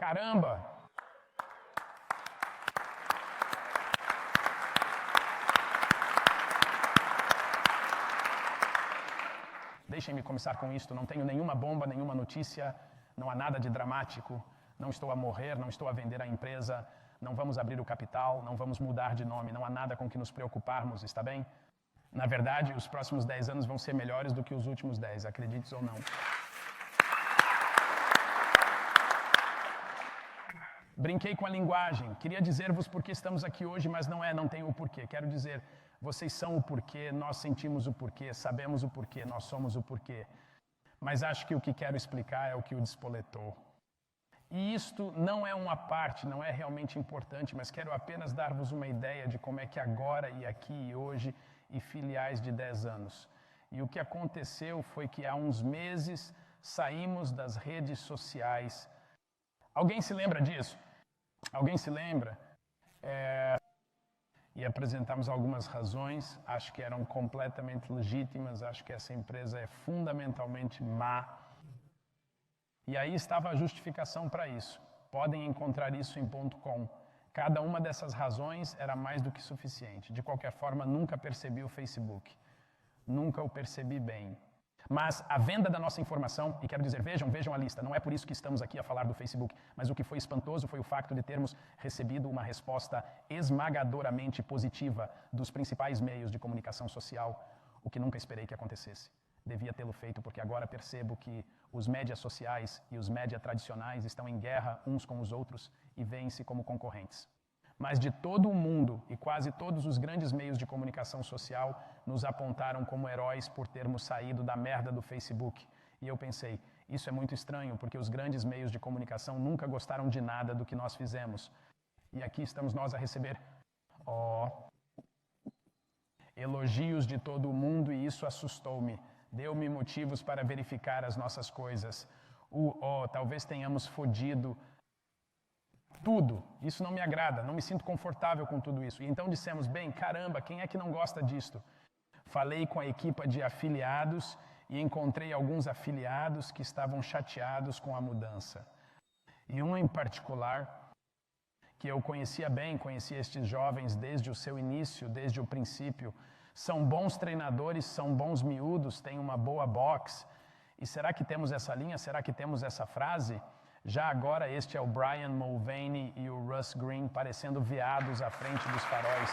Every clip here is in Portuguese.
Caramba! Deixem-me começar com isto. Não tenho nenhuma bomba, nenhuma notícia, não há nada de dramático. Não estou a morrer, não estou a vender a empresa, não vamos abrir o capital, não vamos mudar de nome, não há nada com que nos preocuparmos, está bem? Na verdade, os próximos 10 anos vão ser melhores do que os últimos 10, acredites ou não. Brinquei com a linguagem. Queria dizer-vos por que estamos aqui hoje, mas não tem o porquê. Quero dizer, vocês são o porquê, nós sentimos o porquê, sabemos o porquê, nós somos o porquê. Mas acho que o que quero explicar é o que o despoletou. E isto não é uma parte, não é realmente importante, mas quero apenas dar-vos uma ideia de como é que agora e aqui e hoje e filiais de 10 anos. E o que aconteceu foi que há uns meses saímos das redes sociais. Alguém se lembra disso? Alguém se lembra? E apresentamos algumas razões, acho que eram completamente legítimas, acho que essa empresa é fundamentalmente má. E aí estava a justificação para isso. Podem encontrar isso em .com. Cada uma dessas razões era mais do que suficiente. De qualquer forma, nunca percebi o Facebook. Nunca o percebi bem. Mas a venda da nossa informação, e quero dizer, vejam a lista, não é por isso que estamos aqui a falar do Facebook, mas o que foi espantoso foi o facto de termos recebido uma resposta esmagadoramente positiva dos principais meios de comunicação social, o que nunca esperei que acontecesse. Devia tê-lo feito, porque agora percebo que os médias sociais e os médias tradicionais estão em guerra uns com os outros e veem-se como concorrentes. Mas de todo o mundo, e quase todos os grandes meios de comunicação social nos apontaram como heróis por termos saído da merda do Facebook. E eu pensei, isso é muito estranho, porque os grandes meios de comunicação nunca gostaram de nada do que nós fizemos. E aqui estamos nós a receber elogios de todo o mundo, e isso assustou-me. Deu-me motivos para verificar as nossas coisas. Talvez tenhamos fodido tudo. Isso não me agrada, não me sinto confortável com tudo isso. E então dissemos, bem, caramba, quem é que não gosta disto? Falei com a equipa de afiliados e encontrei alguns afiliados que estavam chateados com a mudança. E um em particular, que eu conhecia bem, conhecia estes jovens desde o seu início, desde o princípio. São bons treinadores, são bons miúdos, têm uma boa box. E será que temos essa linha? Será que temos essa frase? Já agora este é o Brian Mulvaney e o Russ Green parecendo veados à frente dos faróis.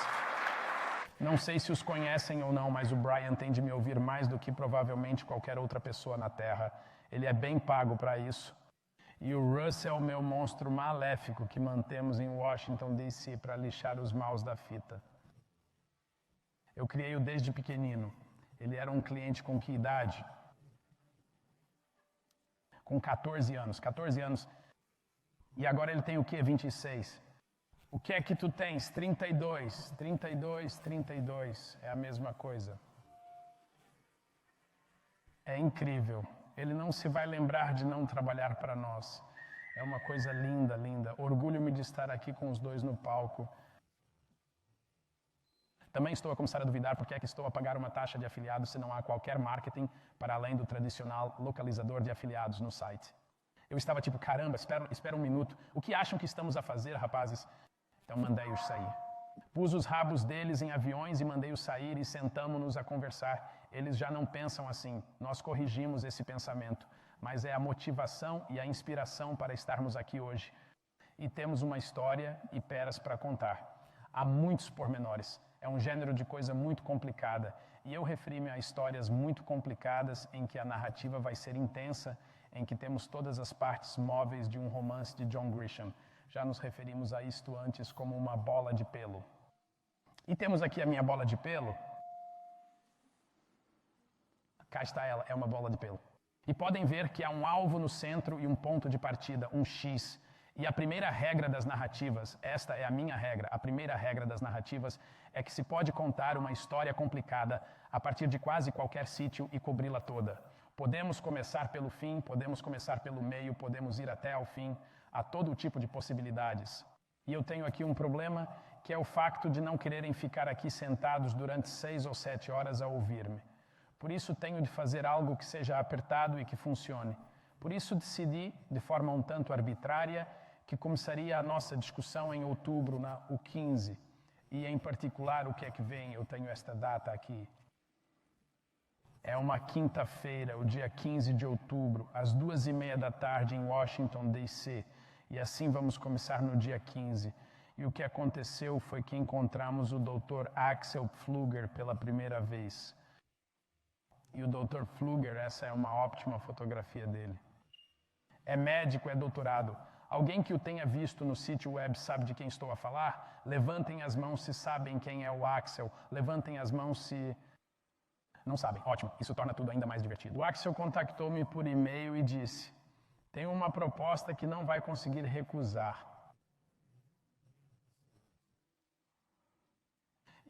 Não sei se os conhecem ou não, mas o Brian tem de me ouvir mais do que provavelmente qualquer outra pessoa na Terra. Ele é bem pago para isso. E o Russ é o meu monstro maléfico que mantemos em Washington, D.C. para lixar os maus da fita. Eu criei-o desde pequenino. Ele era um cliente com que idade? Com 14 anos. 14 anos. E agora ele tem o quê? 26. O que é que tu tens? 32. 32, 32. É a mesma coisa. É incrível. Ele não se vai lembrar de não trabalhar para nós. É uma coisa linda, linda. Orgulho-me de estar aqui com os dois no palco. Também estou a começar a duvidar porque é que estou a pagar uma taxa de afiliados se não há qualquer marketing para além do tradicional localizador de afiliados no site. Eu estava tipo, caramba, espera um minuto. O que acham que estamos a fazer, rapazes? Então mandei-os sair. Pus os rabos deles em aviões e mandei-os sair e sentamo-nos a conversar. Eles já não pensam assim. Nós corrigimos esse pensamento. Mas é a motivação e a inspiração para estarmos aqui hoje. E temos uma história e peras para contar. Há muitos pormenores. É um gênero de coisa muito complicada. E eu referi-me a histórias muito complicadas em que a narrativa vai ser intensa, em que temos todas as partes móveis de um romance de John Grisham. Já nos referimos a isto antes como uma bola de pelo. E temos aqui a minha bola de pelo. Cá está ela, é uma bola de pelo. E podem ver que há um alvo no centro e um ponto de partida, um X. E a primeira regra das narrativas, esta é a minha regra, a primeira regra das narrativas é que se pode contar uma história complicada a partir de quase qualquer sítio e cobri-la toda. Podemos começar pelo fim, podemos começar pelo meio, podemos ir até ao fim, há todo tipo de possibilidades. E eu tenho aqui um problema, que é o facto de não quererem ficar aqui sentados durante 6 ou 7 horas a ouvir-me. Por isso tenho de fazer algo que seja apertado e que funcione. Por isso decidi, de forma um tanto arbitrária, que começaria a nossa discussão em outubro, o 15, e em particular o que é que vem, eu tenho esta data aqui. É uma quinta-feira, o dia 15 de outubro, às 2:30 da tarde em Washington, D.C. E assim vamos começar no dia 15. E o que aconteceu foi que encontramos o Dr. Axel Pfluger pela primeira vez. E o Dr. Pfluger, essa é uma ótima fotografia dele. É médico, é doutorado. Alguém que o tenha visto no sítio web sabe de quem estou a falar? Levantem as mãos se sabem quem é o Axel. Levantem as mãos se não sabem. Ótimo, isso torna tudo ainda mais divertido. O Axel contactou-me por e-mail e disse: tenho uma proposta que não vai conseguir recusar.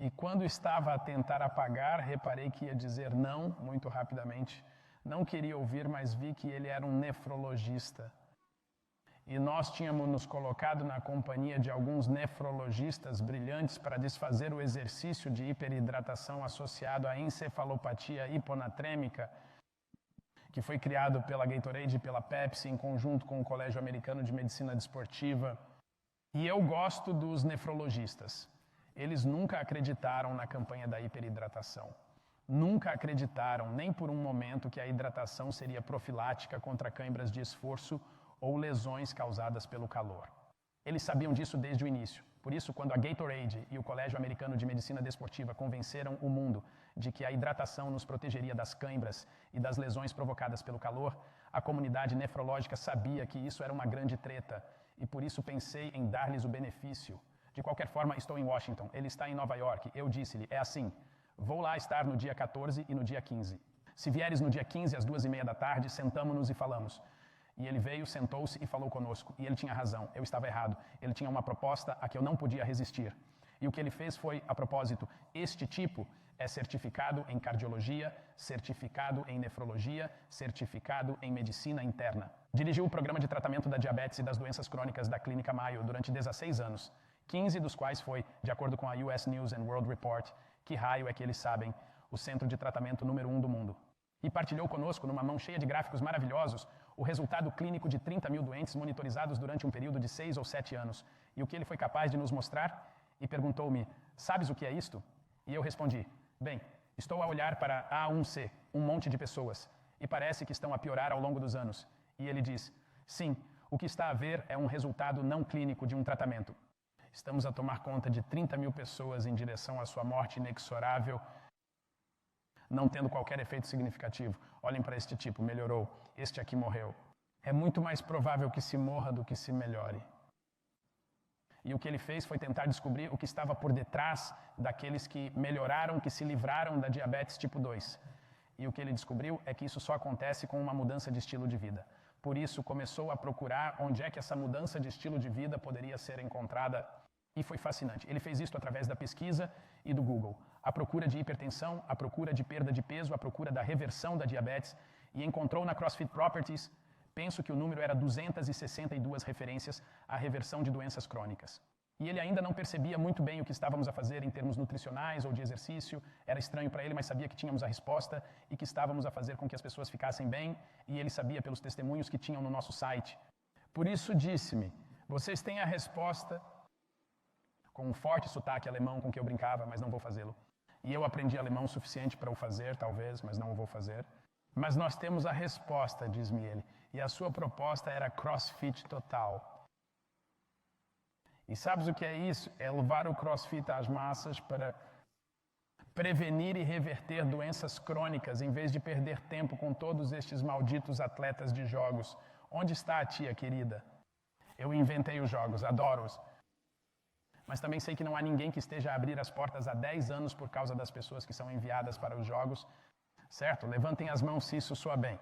E quando estava a tentar apagar, reparei que ia dizer não muito rapidamente. Não queria ouvir, mas vi que ele era um nefrologista. E nós tínhamos nos colocado na companhia de alguns nefrologistas brilhantes para desfazer o exercício de hiperidratação associado à encefalopatia hiponatrêmica, que foi criado pela Gatorade e pela Pepsi em conjunto com o Colégio Americano de Medicina Desportiva. E eu gosto dos nefrologistas. Eles nunca acreditaram na campanha da hiperidratação. Nunca acreditaram, nem por um momento, que a hidratação seria profilática contra câimbras de esforço ou lesões causadas pelo calor. Eles sabiam disso desde o início. Por isso, quando a Gatorade e o Colégio Americano de Medicina Desportiva convenceram o mundo de que a hidratação nos protegeria das câimbras e das lesões provocadas pelo calor, a comunidade nefrológica sabia que isso era uma grande treta e por isso pensei em dar-lhes o benefício. De qualquer forma, estou em Washington, ele está em Nova York. Eu disse-lhe, é assim, vou lá estar no dia 14 e no dia 15. Se vieres no dia 15 às 2:30 da tarde, sentamo-nos e falamos. E ele veio, sentou-se e falou conosco. E ele tinha razão, eu estava errado. Ele tinha uma proposta a que eu não podia resistir. E o que ele fez foi, a propósito, este tipo é certificado em cardiologia, certificado em nefrologia, certificado em medicina interna. Dirigiu o programa de tratamento da diabetes e das doenças crônicas da Clínica Mayo durante 16 anos, 15 dos quais foi, de acordo com a US News and World Report, que raio é que eles sabem, o centro de tratamento número 1 do mundo. E partilhou conosco, numa mão cheia de gráficos maravilhosos, o resultado clínico de 30 mil doentes monitorizados durante um período de 6 ou 7 anos. E o que ele foi capaz de nos mostrar? E perguntou-me, sabes o que é isto? E eu respondi, bem, estou a olhar para A1C, um monte de pessoas, e parece que estão a piorar ao longo dos anos. E ele diz, sim, o que está a ver é um resultado não clínico de um tratamento. Estamos a tomar conta de 30 mil pessoas em direção à sua morte inexorável, não tendo qualquer efeito significativo. Olhem para este tipo, melhorou. Este aqui morreu. É muito mais provável que se morra do que se melhore. E o que ele fez foi tentar descobrir o que estava por detrás daqueles que melhoraram, que se livraram da diabetes tipo 2. E o que ele descobriu é que isso só acontece com uma mudança de estilo de vida. Por isso, começou a procurar onde é que essa mudança de estilo de vida poderia ser encontrada. E foi fascinante. Ele fez isso através da pesquisa e do Google. A procura de hipertensão, a procura de perda de peso, a procura da reversão da diabetes, e encontrou na CrossFit Properties, penso que o número era 262 referências à reversão de doenças crônicas. E ele ainda não percebia muito bem o que estávamos a fazer em termos nutricionais ou de exercício, era estranho para ele, mas sabia que tínhamos a resposta e que estávamos a fazer com que as pessoas ficassem bem, e ele sabia pelos testemunhos que tinham no nosso site. Por isso disse-me, vocês têm a resposta, com um forte sotaque alemão com que eu brincava, mas não vou fazê-lo. E eu aprendi alemão o suficiente para o fazer, talvez, mas não o vou fazer. Mas nós temos a resposta, diz-me ele. E a sua proposta era CrossFit total. E sabes o que é isso? É levar o CrossFit às massas para prevenir e reverter doenças crônicas, em vez de perder tempo com todos estes malditos atletas de jogos. Onde está a tia querida? Eu inventei os jogos, adoro-os. Mas também sei que não há ninguém que esteja a abrir as portas há 10 anos por causa das pessoas que são enviadas para os jogos. Certo? Levantem as mãos se isso soa bem.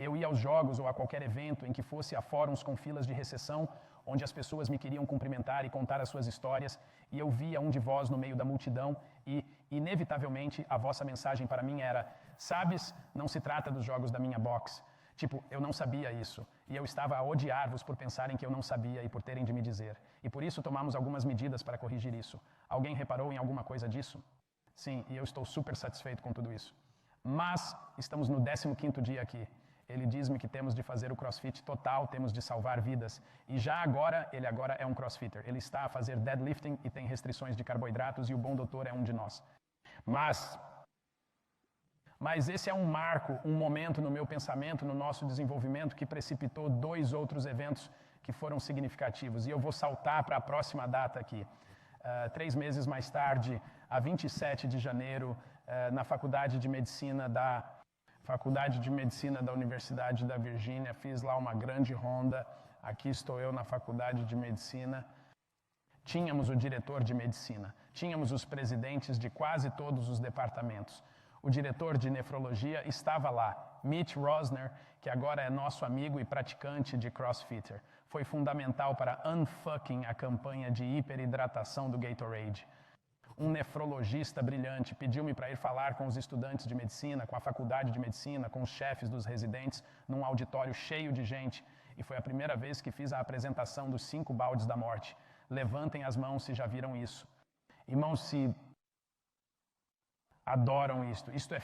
Eu ia aos jogos ou a qualquer evento em que fosse a fóruns com filas de recepção, onde as pessoas me queriam cumprimentar e contar as suas histórias, e eu via um de vós no meio da multidão e, inevitavelmente, a vossa mensagem para mim era: sabes, não se trata dos jogos da minha box. Tipo, eu não sabia isso, e eu estava a odiar-vos por pensarem que eu não sabia e por terem de me dizer. E por isso tomamos algumas medidas para corrigir isso. Alguém reparou em alguma coisa disso? Sim, e eu estou super satisfeito com tudo isso. Mas estamos no 15º dia aqui. Ele diz-me que temos de fazer o crossfit total, temos de salvar vidas. E ele agora é um crossfitter. Ele está a fazer deadlifting e tem restrições de carboidratos e o bom doutor é um de nós. Mas esse é um marco, um momento no meu pensamento, no nosso desenvolvimento, que precipitou 2 outros eventos que foram significativos. E eu vou saltar para a próxima data aqui. 3 meses mais tarde, a 27 de janeiro, na Faculdade de Medicina da Universidade da Virgínia, fiz lá uma grande ronda. Aqui estou eu na Faculdade de Medicina. Tínhamos o diretor de medicina, tínhamos os presidentes de quase todos os departamentos. O diretor de nefrologia estava lá, Mitch Rosner, que agora é nosso amigo e praticante de crossfitter. Foi fundamental para unfucking a campanha de hiperidratação do Gatorade. Um nefrologista brilhante pediu-me para ir falar com os estudantes de medicina, com a faculdade de medicina, com os chefes dos residentes, num auditório cheio de gente. E foi a primeira vez que fiz a apresentação dos 5 baldes da morte. Levantem as mãos se já viram isso. Irmãos, se adoram isto. Isto é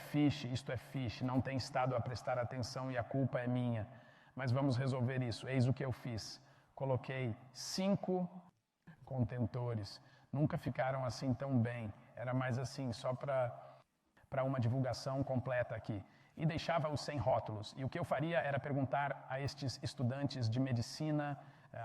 fish, não tem estado a prestar atenção e a culpa é minha. Mas vamos resolver isso. Eis o que eu fiz. Coloquei 5 contentores. Nunca ficaram assim tão bem. Era mais assim, só para uma divulgação completa aqui. E deixava-os sem rótulos. E o que eu faria era perguntar a estes estudantes de medicina,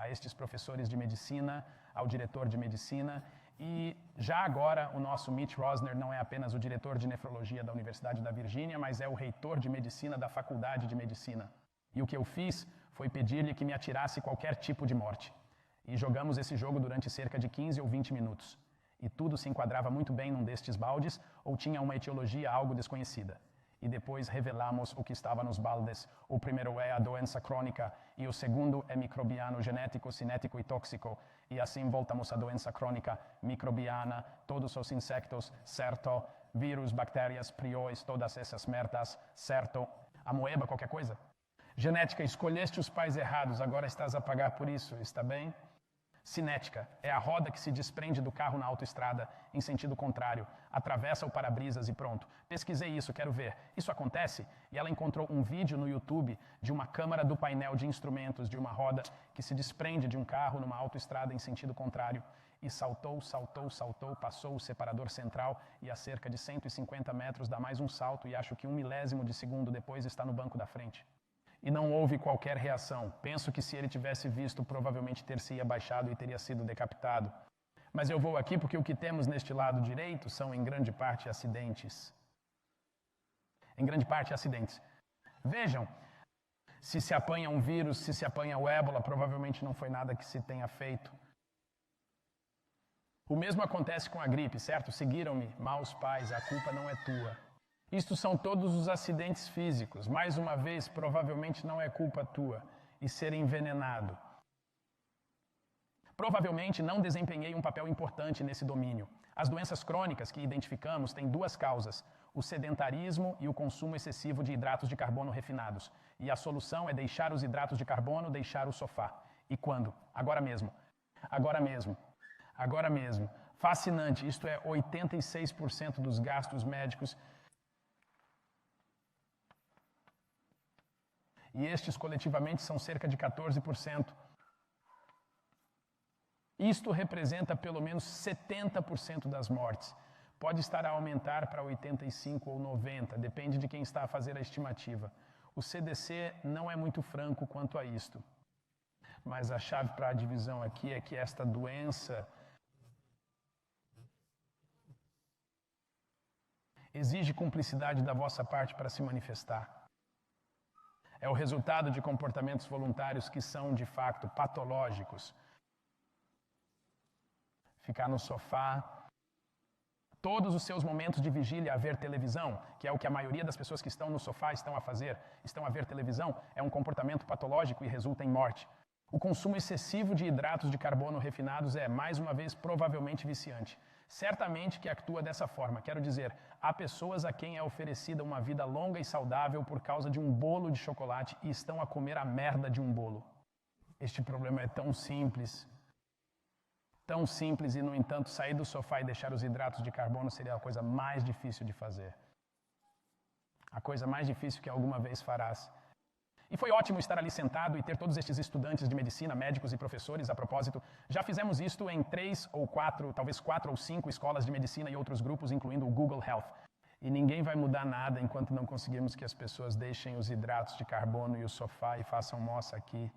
a estes professores de medicina, ao diretor de medicina. E já agora o nosso Mitch Rosner não é apenas o diretor de nefrologia da Universidade da Virgínia, mas é o reitor de medicina da Faculdade de Medicina. E o que eu fiz foi pedir-lhe que me atirasse qualquer tipo de morte. E jogamos esse jogo durante cerca de 15 ou 20 minutos. E tudo se enquadrava muito bem num destes baldes ou tinha uma etiologia algo desconhecida. E depois revelamos o que estava nos baldes. O primeiro é a doença crônica e o segundo é microbiano, genético, cinético e tóxico. E assim voltamos à doença crônica, microbiana, todos os insectos, certo? Vírus, bactérias, priões, todas essas merdas, certo? Amoeba, qualquer coisa? Genética, escolheste os pais errados, agora estás a pagar por isso, está bem? Cinética é a roda que se desprende do carro na autoestrada em sentido contrário, atravessa o para-brisas e pronto. Pesquisei isso, quero ver. Isso acontece? E ela encontrou um vídeo no YouTube de uma câmara do painel de instrumentos de uma roda que se desprende de um carro numa autoestrada em sentido contrário e saltou, passou o separador central e a cerca de 150 metros dá mais um salto e acho que 1 milésimo de segundo depois está no banco da frente. E não houve qualquer reação. Penso que se ele tivesse visto, provavelmente ter-se abaixado e teria sido decapitado. Mas eu vou aqui porque o que temos neste lado direito são, em grande parte, acidentes. Em grande parte, acidentes. Vejam, se apanha um vírus, se apanha o ébola, provavelmente não foi nada que se tenha feito. O mesmo acontece com a gripe, certo? Seguiram-me, maus pais, a culpa não é tua. Isto são todos os acidentes físicos. Mais uma vez, provavelmente não é culpa tua. E ser envenenado. Provavelmente não desempenhei um papel importante nesse domínio. As doenças crônicas que identificamos têm 2 causas: o sedentarismo e o consumo excessivo de hidratos de carbono refinados. E a solução é deixar os hidratos de carbono, deixar o sofá. E quando? Agora mesmo. Agora mesmo. Agora mesmo. Fascinante. Isto é 86% dos gastos médicos. E estes coletivamente são cerca de 14%. Isto representa pelo menos 70% das mortes. Pode estar a aumentar para 85% ou 90%, depende de quem está a fazer a estimativa. O CDC não é muito franco quanto a isto. Mas a chave para a divisão aqui é que esta doença exige cumplicidade da vossa parte para se manifestar. É o resultado de comportamentos voluntários que são, de fato, patológicos. Ficar no sofá, todos os seus momentos de vigília a ver televisão, que é o que a maioria das pessoas que estão no sofá estão a fazer, estão a ver televisão, é um comportamento patológico e resulta em morte. O consumo excessivo de hidratos de carbono refinados é, mais uma vez, provavelmente viciante. Certamente que atua dessa forma. Quero dizer, há pessoas a quem é oferecida uma vida longa e saudável por causa de um bolo de chocolate e estão a comer a merda de um bolo. Este problema é tão simples e, no entanto, sair do sofá e deixar os hidratos de carbono seria a coisa mais difícil de fazer. A coisa mais difícil que alguma vez farás. E foi ótimo estar ali sentado e ter todos estes estudantes de medicina, médicos e professores. A propósito, já fizemos isto em 3 ou 4, talvez 4 ou 5 escolas de medicina e outros grupos, incluindo o Google Health. E ninguém vai mudar nada enquanto não conseguirmos que as pessoas deixem os hidratos de carbono e o sofá e façam moça aqui.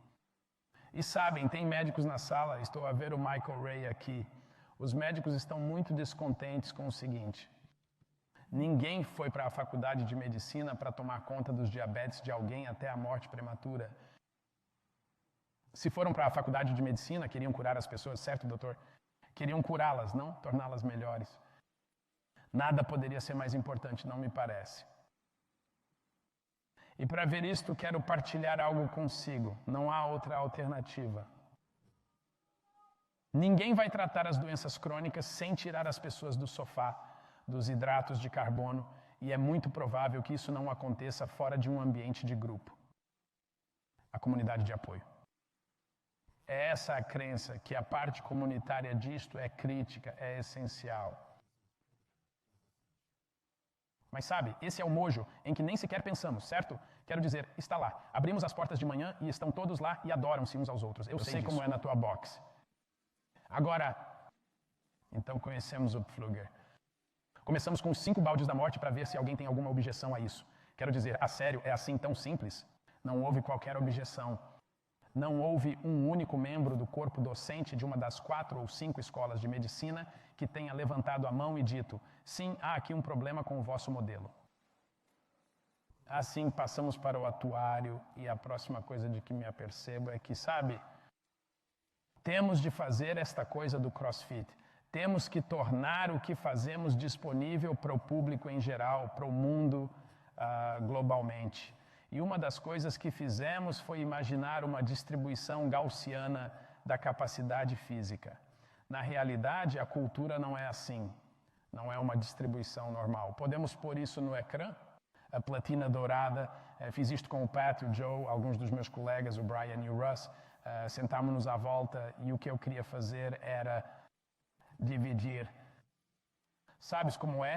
E sabem, tem médicos na sala, estou a ver o Michael Ray aqui. Os médicos estão muito descontentes com o seguinte: ninguém foi para a faculdade de medicina para tomar conta dos diabetes de alguém até a morte prematura. Se foram para a faculdade de medicina, queriam curar as pessoas, certo, doutor? Queriam curá-las, não torná-las melhores. Nada poderia ser mais importante, não me parece. E para ver isto, quero partilhar algo consigo. Não há outra alternativa. Ninguém vai tratar as doenças crônicas sem tirar as pessoas do sofá, dos hidratos de carbono, e é muito provável que isso não aconteça fora de um ambiente de grupo. A comunidade de apoio. É essa a crença que a parte comunitária disto é crítica, é essencial. Mas sabe, esse é o mojo em que nem sequer pensamos, certo? Quero dizer, está lá. Abrimos as portas de manhã e estão todos lá e adoram-se uns aos outros. Eu sei como é na tua box. Agora, então conhecemos o Pfluger. Começamos com 5 baldes da morte para ver se alguém tem alguma objeção a isso. Quero dizer, a sério, é assim tão simples? Não houve qualquer objeção. Não houve um único membro do corpo docente de uma das 4 ou 5 escolas de medicina que tenha levantado a mão e dito: sim, há aqui um problema com o vosso modelo. Assim, passamos para o atuário, e a próxima coisa de que me apercebo é que, sabe, temos de fazer esta coisa do CrossFit. Temos que tornar o que fazemos disponível para o público em geral, para o mundo globalmente. E uma das coisas que fizemos foi imaginar uma distribuição gaussiana da capacidade física. Na realidade, a cultura não é assim. Não é uma distribuição normal. Podemos pôr isso no ecrã? A platina dourada. Fiz isto com o Pat e o Joe, alguns dos meus colegas, o Brian e o Russ. Sentámos-nos à volta e o que eu queria fazer era dividir. Sabes como é?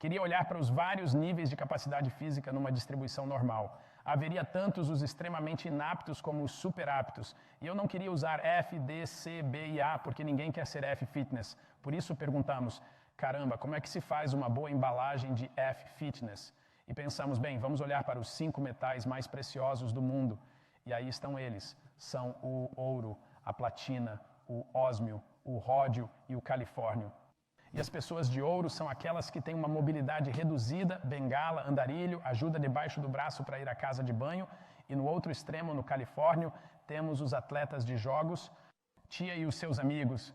Queria olhar para os vários níveis de capacidade física numa distribuição normal. Haveria tantos os extremamente inaptos como os super aptos. E eu não queria usar F, D, C, B e A, porque ninguém quer ser F Fitness. Por isso perguntamos, caramba, como é que se faz uma boa embalagem de F Fitness? E pensamos, bem, vamos olhar para os 5 metais mais preciosos do mundo. E aí estão eles. São o ouro, a platina, o ósmio, o ródio e o califórnio. E as pessoas de ouro são aquelas que têm uma mobilidade reduzida, bengala, andarilho, ajuda debaixo do braço para ir à casa de banho. E no outro extremo, no Califórnio, temos os atletas de jogos. Tia e os seus amigos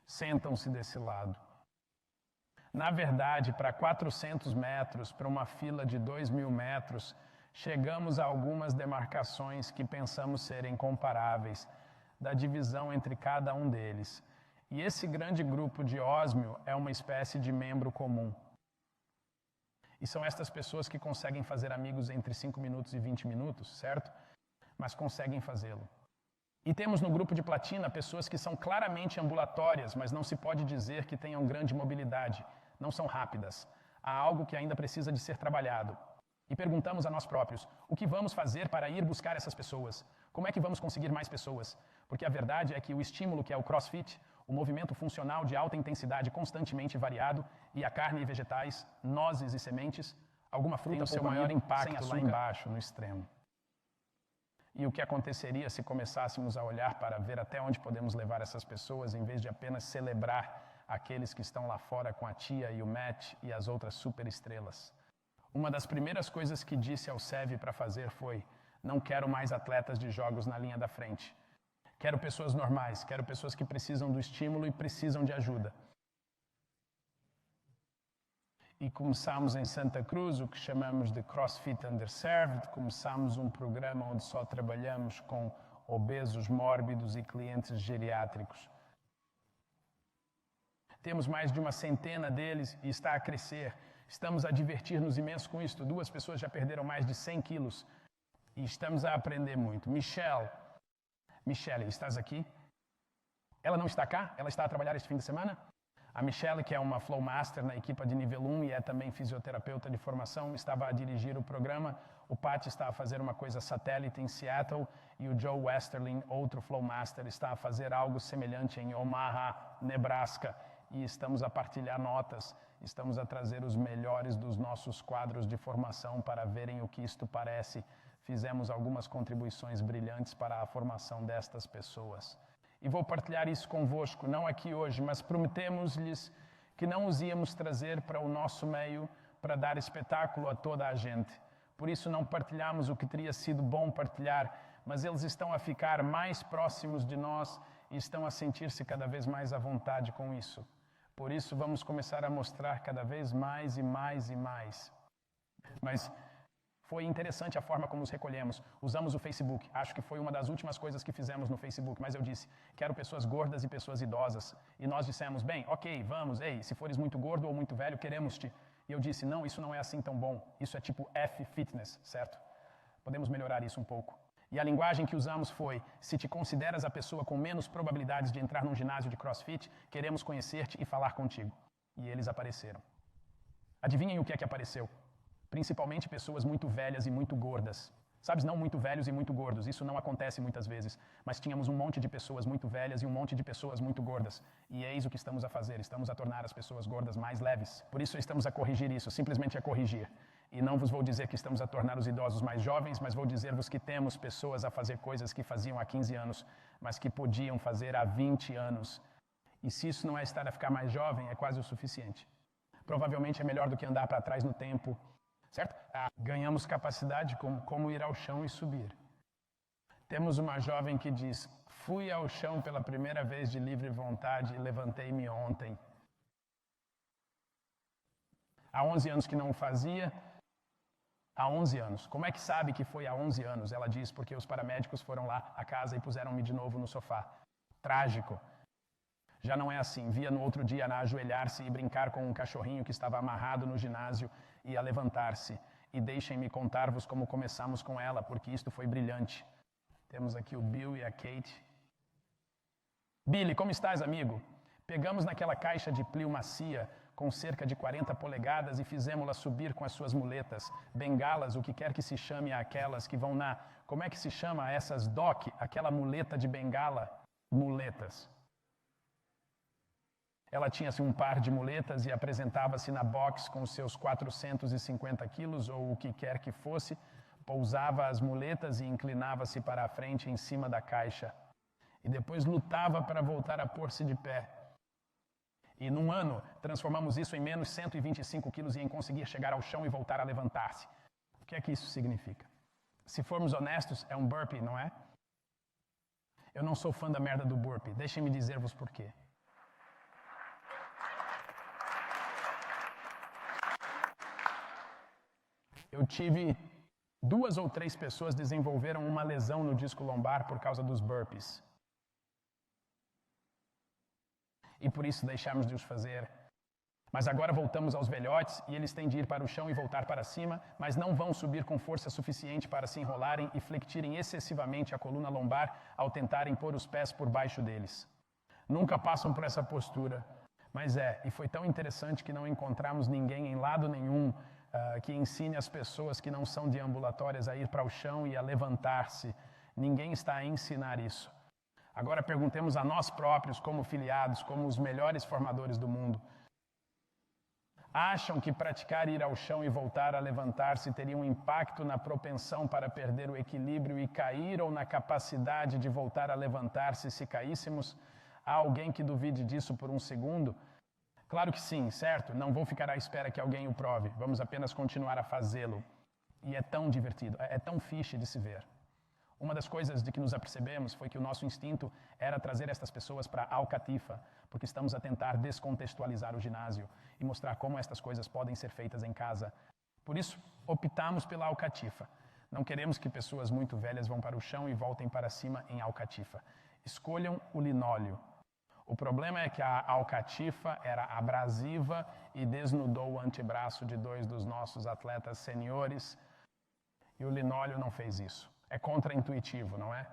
sentam-se desse lado. Na verdade, para 400 metros, para uma fila de 2.000 metros, chegamos a algumas demarcações que pensamos serem comparáveis, da divisão entre cada um deles. E esse grande grupo de ósmio é uma espécie de membro comum. E são estas pessoas que conseguem fazer amigos entre 5 minutos e 20 minutos, certo? Mas conseguem fazê-lo. E temos no grupo de platina pessoas que são claramente ambulatórias, mas não se pode dizer que tenham grande mobilidade. Não são rápidas. Há algo que ainda precisa de ser trabalhado. E perguntamos a nós próprios, o que vamos fazer para ir buscar essas pessoas? Como é que vamos conseguir mais pessoas? Porque a verdade é que o estímulo que é o CrossFit, o movimento funcional de alta intensidade constantemente variado, e a carne e vegetais, nozes e sementes, alguma fruta tem o seu maior impacto lá embaixo, no extremo. E o que aconteceria se começássemos a olhar para ver até onde podemos levar essas pessoas, em vez de apenas celebrar aqueles que estão lá fora com a tia e o Matt e as outras superestrelas? Uma das primeiras coisas que disse ao Sev para fazer foi: não quero mais atletas de jogos na linha da frente. Quero pessoas normais, quero pessoas que precisam do estímulo e precisam de ajuda. E começamos em Santa Cruz o que chamamos de CrossFit Underserved. Começamos um programa onde só trabalhamos com obesos mórbidos e clientes geriátricos. Temos mais de uma centena deles e está a crescer. Estamos a divertir-nos imenso com isto. 2 pessoas já perderam mais de 100 quilos. E estamos a aprender muito. Michelle, estás aqui? Ela não está cá? Ela está a trabalhar este fim de semana? A Michelle, que é uma Flow Master na equipa de nível 1 e é também fisioterapeuta de formação, estava a dirigir o programa. O Pat está a fazer uma coisa satélite em Seattle e o Joe Westerling, outro Flow Master, está a fazer algo semelhante em Omaha, Nebraska. E estamos a partilhar notas, estamos a trazer os melhores dos nossos quadros de formação para verem o que isto parece. Fizemos algumas contribuições brilhantes para a formação destas pessoas. E vou partilhar isso convosco, não aqui hoje, mas prometemos-lhes que não os íamos trazer para o nosso meio para dar espetáculo a toda a gente. Por isso não partilhamos o que teria sido bom partilhar, mas eles estão a ficar mais próximos de nós e estão a sentir-se cada vez mais à vontade com isso. Por isso vamos começar a mostrar cada vez mais e mais e mais. Mas foi interessante a forma como nos recolhemos. Usamos o Facebook. Acho que foi uma das últimas coisas que fizemos no Facebook. Mas eu disse, quero pessoas gordas e pessoas idosas. E nós dissemos, bem, ok, vamos, ei, se fores muito gordo ou muito velho, queremos-te. E eu disse, não, isso não é assim tão bom. Isso é tipo F-Fitness, certo? Podemos melhorar isso um pouco. E a linguagem que usamos foi, se te consideras a pessoa com menos probabilidades de entrar num ginásio de CrossFit, queremos conhecer-te e falar contigo. E eles apareceram. Adivinhem o que é que apareceu? Principalmente pessoas muito velhas e muito gordas. Sabes, não muito velhos e muito gordos, isso não acontece muitas vezes. Mas tínhamos um monte de pessoas muito velhas e um monte de pessoas muito gordas. E eis o que estamos a fazer, estamos a tornar as pessoas gordas mais leves. Por isso estamos a corrigir isso, simplesmente a corrigir. E não vos vou dizer que estamos a tornar os idosos mais jovens, mas vou dizer-vos que temos pessoas a fazer coisas que faziam há 15 anos, mas que podiam fazer há 20 anos. E se isso não é estar a ficar mais jovem, é quase o suficiente. Provavelmente é melhor do que andar para trás no tempo. Certo? Ganhamos capacidade como ir ao chão e subir. Temos uma jovem que diz, fui ao chão pela primeira vez de livre vontade e levantei-me ontem. Há 11 anos que não o fazia. Há 11 anos. Como é que sabe que foi há 11 anos? Ela diz, porque os paramédicos foram lá à casa e puseram-me de novo no sofá. Trágico. Já não é assim. Via no outro dia Ana ajoelhar-se e brincar com um cachorrinho que estava amarrado no ginásio e a levantar-se. E deixem-me contar-vos como começamos com ela, porque isto foi brilhante. Temos aqui o Bill e a Kate. Billy, como estás, amigo? Pegamos naquela caixa de plio macia com cerca de 40 polegadas e fizemos-la subir com as suas muletas, bengalas, o que quer que se chame aquelas que vão na... Como é que se chama essas dock? Aquela muleta de bengala? Muletas. Ela tinha assim, um par de muletas e apresentava-se na box com os seus 450 quilos, ou o que quer que fosse, pousava as muletas e inclinava-se para a frente em cima da caixa. E depois lutava para voltar a pôr-se de pé. E num ano, transformamos isso em menos 125 quilos e em conseguir chegar ao chão e voltar a levantar-se. O que é que isso significa? Se formos honestos, é um burpee, não é? Eu não sou fã da merda do burpee. Deixem-me dizer-vos por quê. Eu tive 2 ou 3 pessoas desenvolveram uma lesão no disco lombar por causa dos burpees. E por isso deixamos de os fazer. Mas agora voltamos aos velhotes e eles têm de ir para o chão e voltar para cima, mas não vão subir com força suficiente para se enrolarem e flexionarem excessivamente a coluna lombar ao tentarem pôr os pés por baixo deles. Nunca passam por essa postura. Mas e foi tão interessante que não encontramos ninguém em lado nenhum que ensine as pessoas que não são deambulatórias a ir para o chão e a levantar-se. Ninguém está a ensinar isso. Agora perguntemos a nós próprios, como filiados, como os melhores formadores do mundo. Acham que praticar ir ao chão e voltar a levantar-se teria um impacto na propensão para perder o equilíbrio e cair ou na capacidade de voltar a levantar-se se caíssemos? Há alguém que duvide disso por um segundo? Claro que sim, certo? Não vou ficar à espera que alguém o prove. Vamos apenas continuar a fazê-lo. E é tão divertido, é tão fixe de se ver. Uma das coisas de que nos apercebemos foi que o nosso instinto era trazer estas pessoas para a Alcatifa, porque estamos a tentar descontextualizar o ginásio e mostrar como estas coisas podem ser feitas em casa. Por isso, optamos pela Alcatifa. Não queremos que pessoas muito velhas vão para o chão e voltem para cima em Alcatifa. Escolham o linóleo. O problema é que a Alcatifa era abrasiva e desnudou o antebraço de 2 dos nossos atletas seniores e o linóleo não fez isso. É contraintuitivo, não é?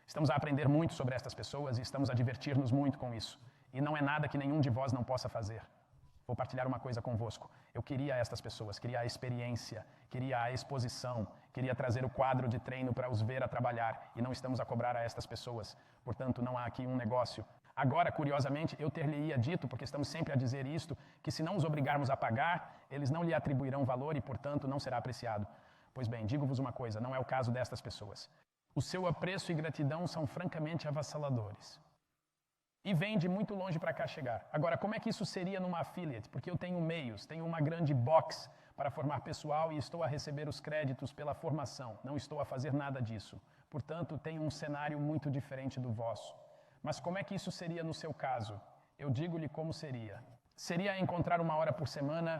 Estamos a aprender muito sobre estas pessoas e estamos a divertir-nos muito com isso. E não é nada que nenhum de vós não possa fazer. Vou partilhar uma coisa convosco. Eu queria estas pessoas, queria a experiência, queria a exposição, queria trazer o quadro de treino para os ver a trabalhar, e não estamos a cobrar a estas pessoas. Portanto, não há aqui um negócio. Agora, curiosamente, eu ter-lhe-ia dito, porque estamos sempre a dizer isto, que se não os obrigarmos a pagar, eles não lhe atribuirão valor e, portanto, não será apreciado. Pois bem, digo-vos uma coisa, não é o caso destas pessoas. O seu apreço e gratidão são francamente avassaladores. E vem de muito longe para cá chegar. Agora, como é que isso seria numa affiliate? Porque eu tenho meios, tenho uma grande box para formar pessoal e estou a receber os créditos pela formação. Não estou a fazer nada disso. Portanto, tenho um cenário muito diferente do vosso. Mas como é que isso seria no seu caso? Eu digo-lhe como seria. Seria encontrar uma hora por semana,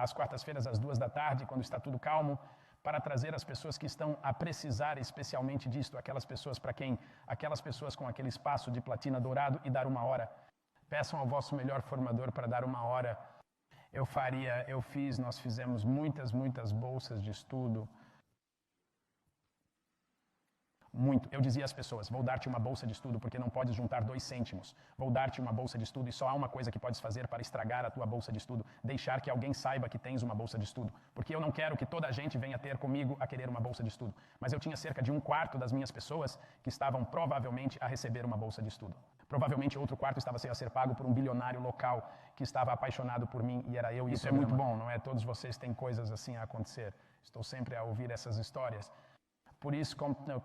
às quartas-feiras, às 14h, quando está tudo calmo, para trazer as pessoas que estão a precisar especialmente disto, aquelas pessoas com aquele espaço de platina dourado, e dar uma hora. Peçam ao vosso melhor formador para dar uma hora. Nós fizemos muitas bolsas de estudo. Muito. Eu dizia às pessoas, vou dar-te uma bolsa de estudo porque não podes juntar 2 cêntimos. Vou dar-te uma bolsa de estudo e só há uma coisa que podes fazer para estragar a tua bolsa de estudo. Deixar que alguém saiba que tens uma bolsa de estudo. Porque eu não quero que toda a gente venha ter comigo a querer uma bolsa de estudo. Mas eu tinha cerca de 1/4 das minhas pessoas que estavam provavelmente a receber uma bolsa de estudo. Provavelmente outro quarto estava a ser pago por um bilionário local que estava apaixonado por mim e era eu. Isso é muito bom, não é? Todos vocês têm coisas assim a acontecer. Estou sempre a ouvir essas histórias. Por isso,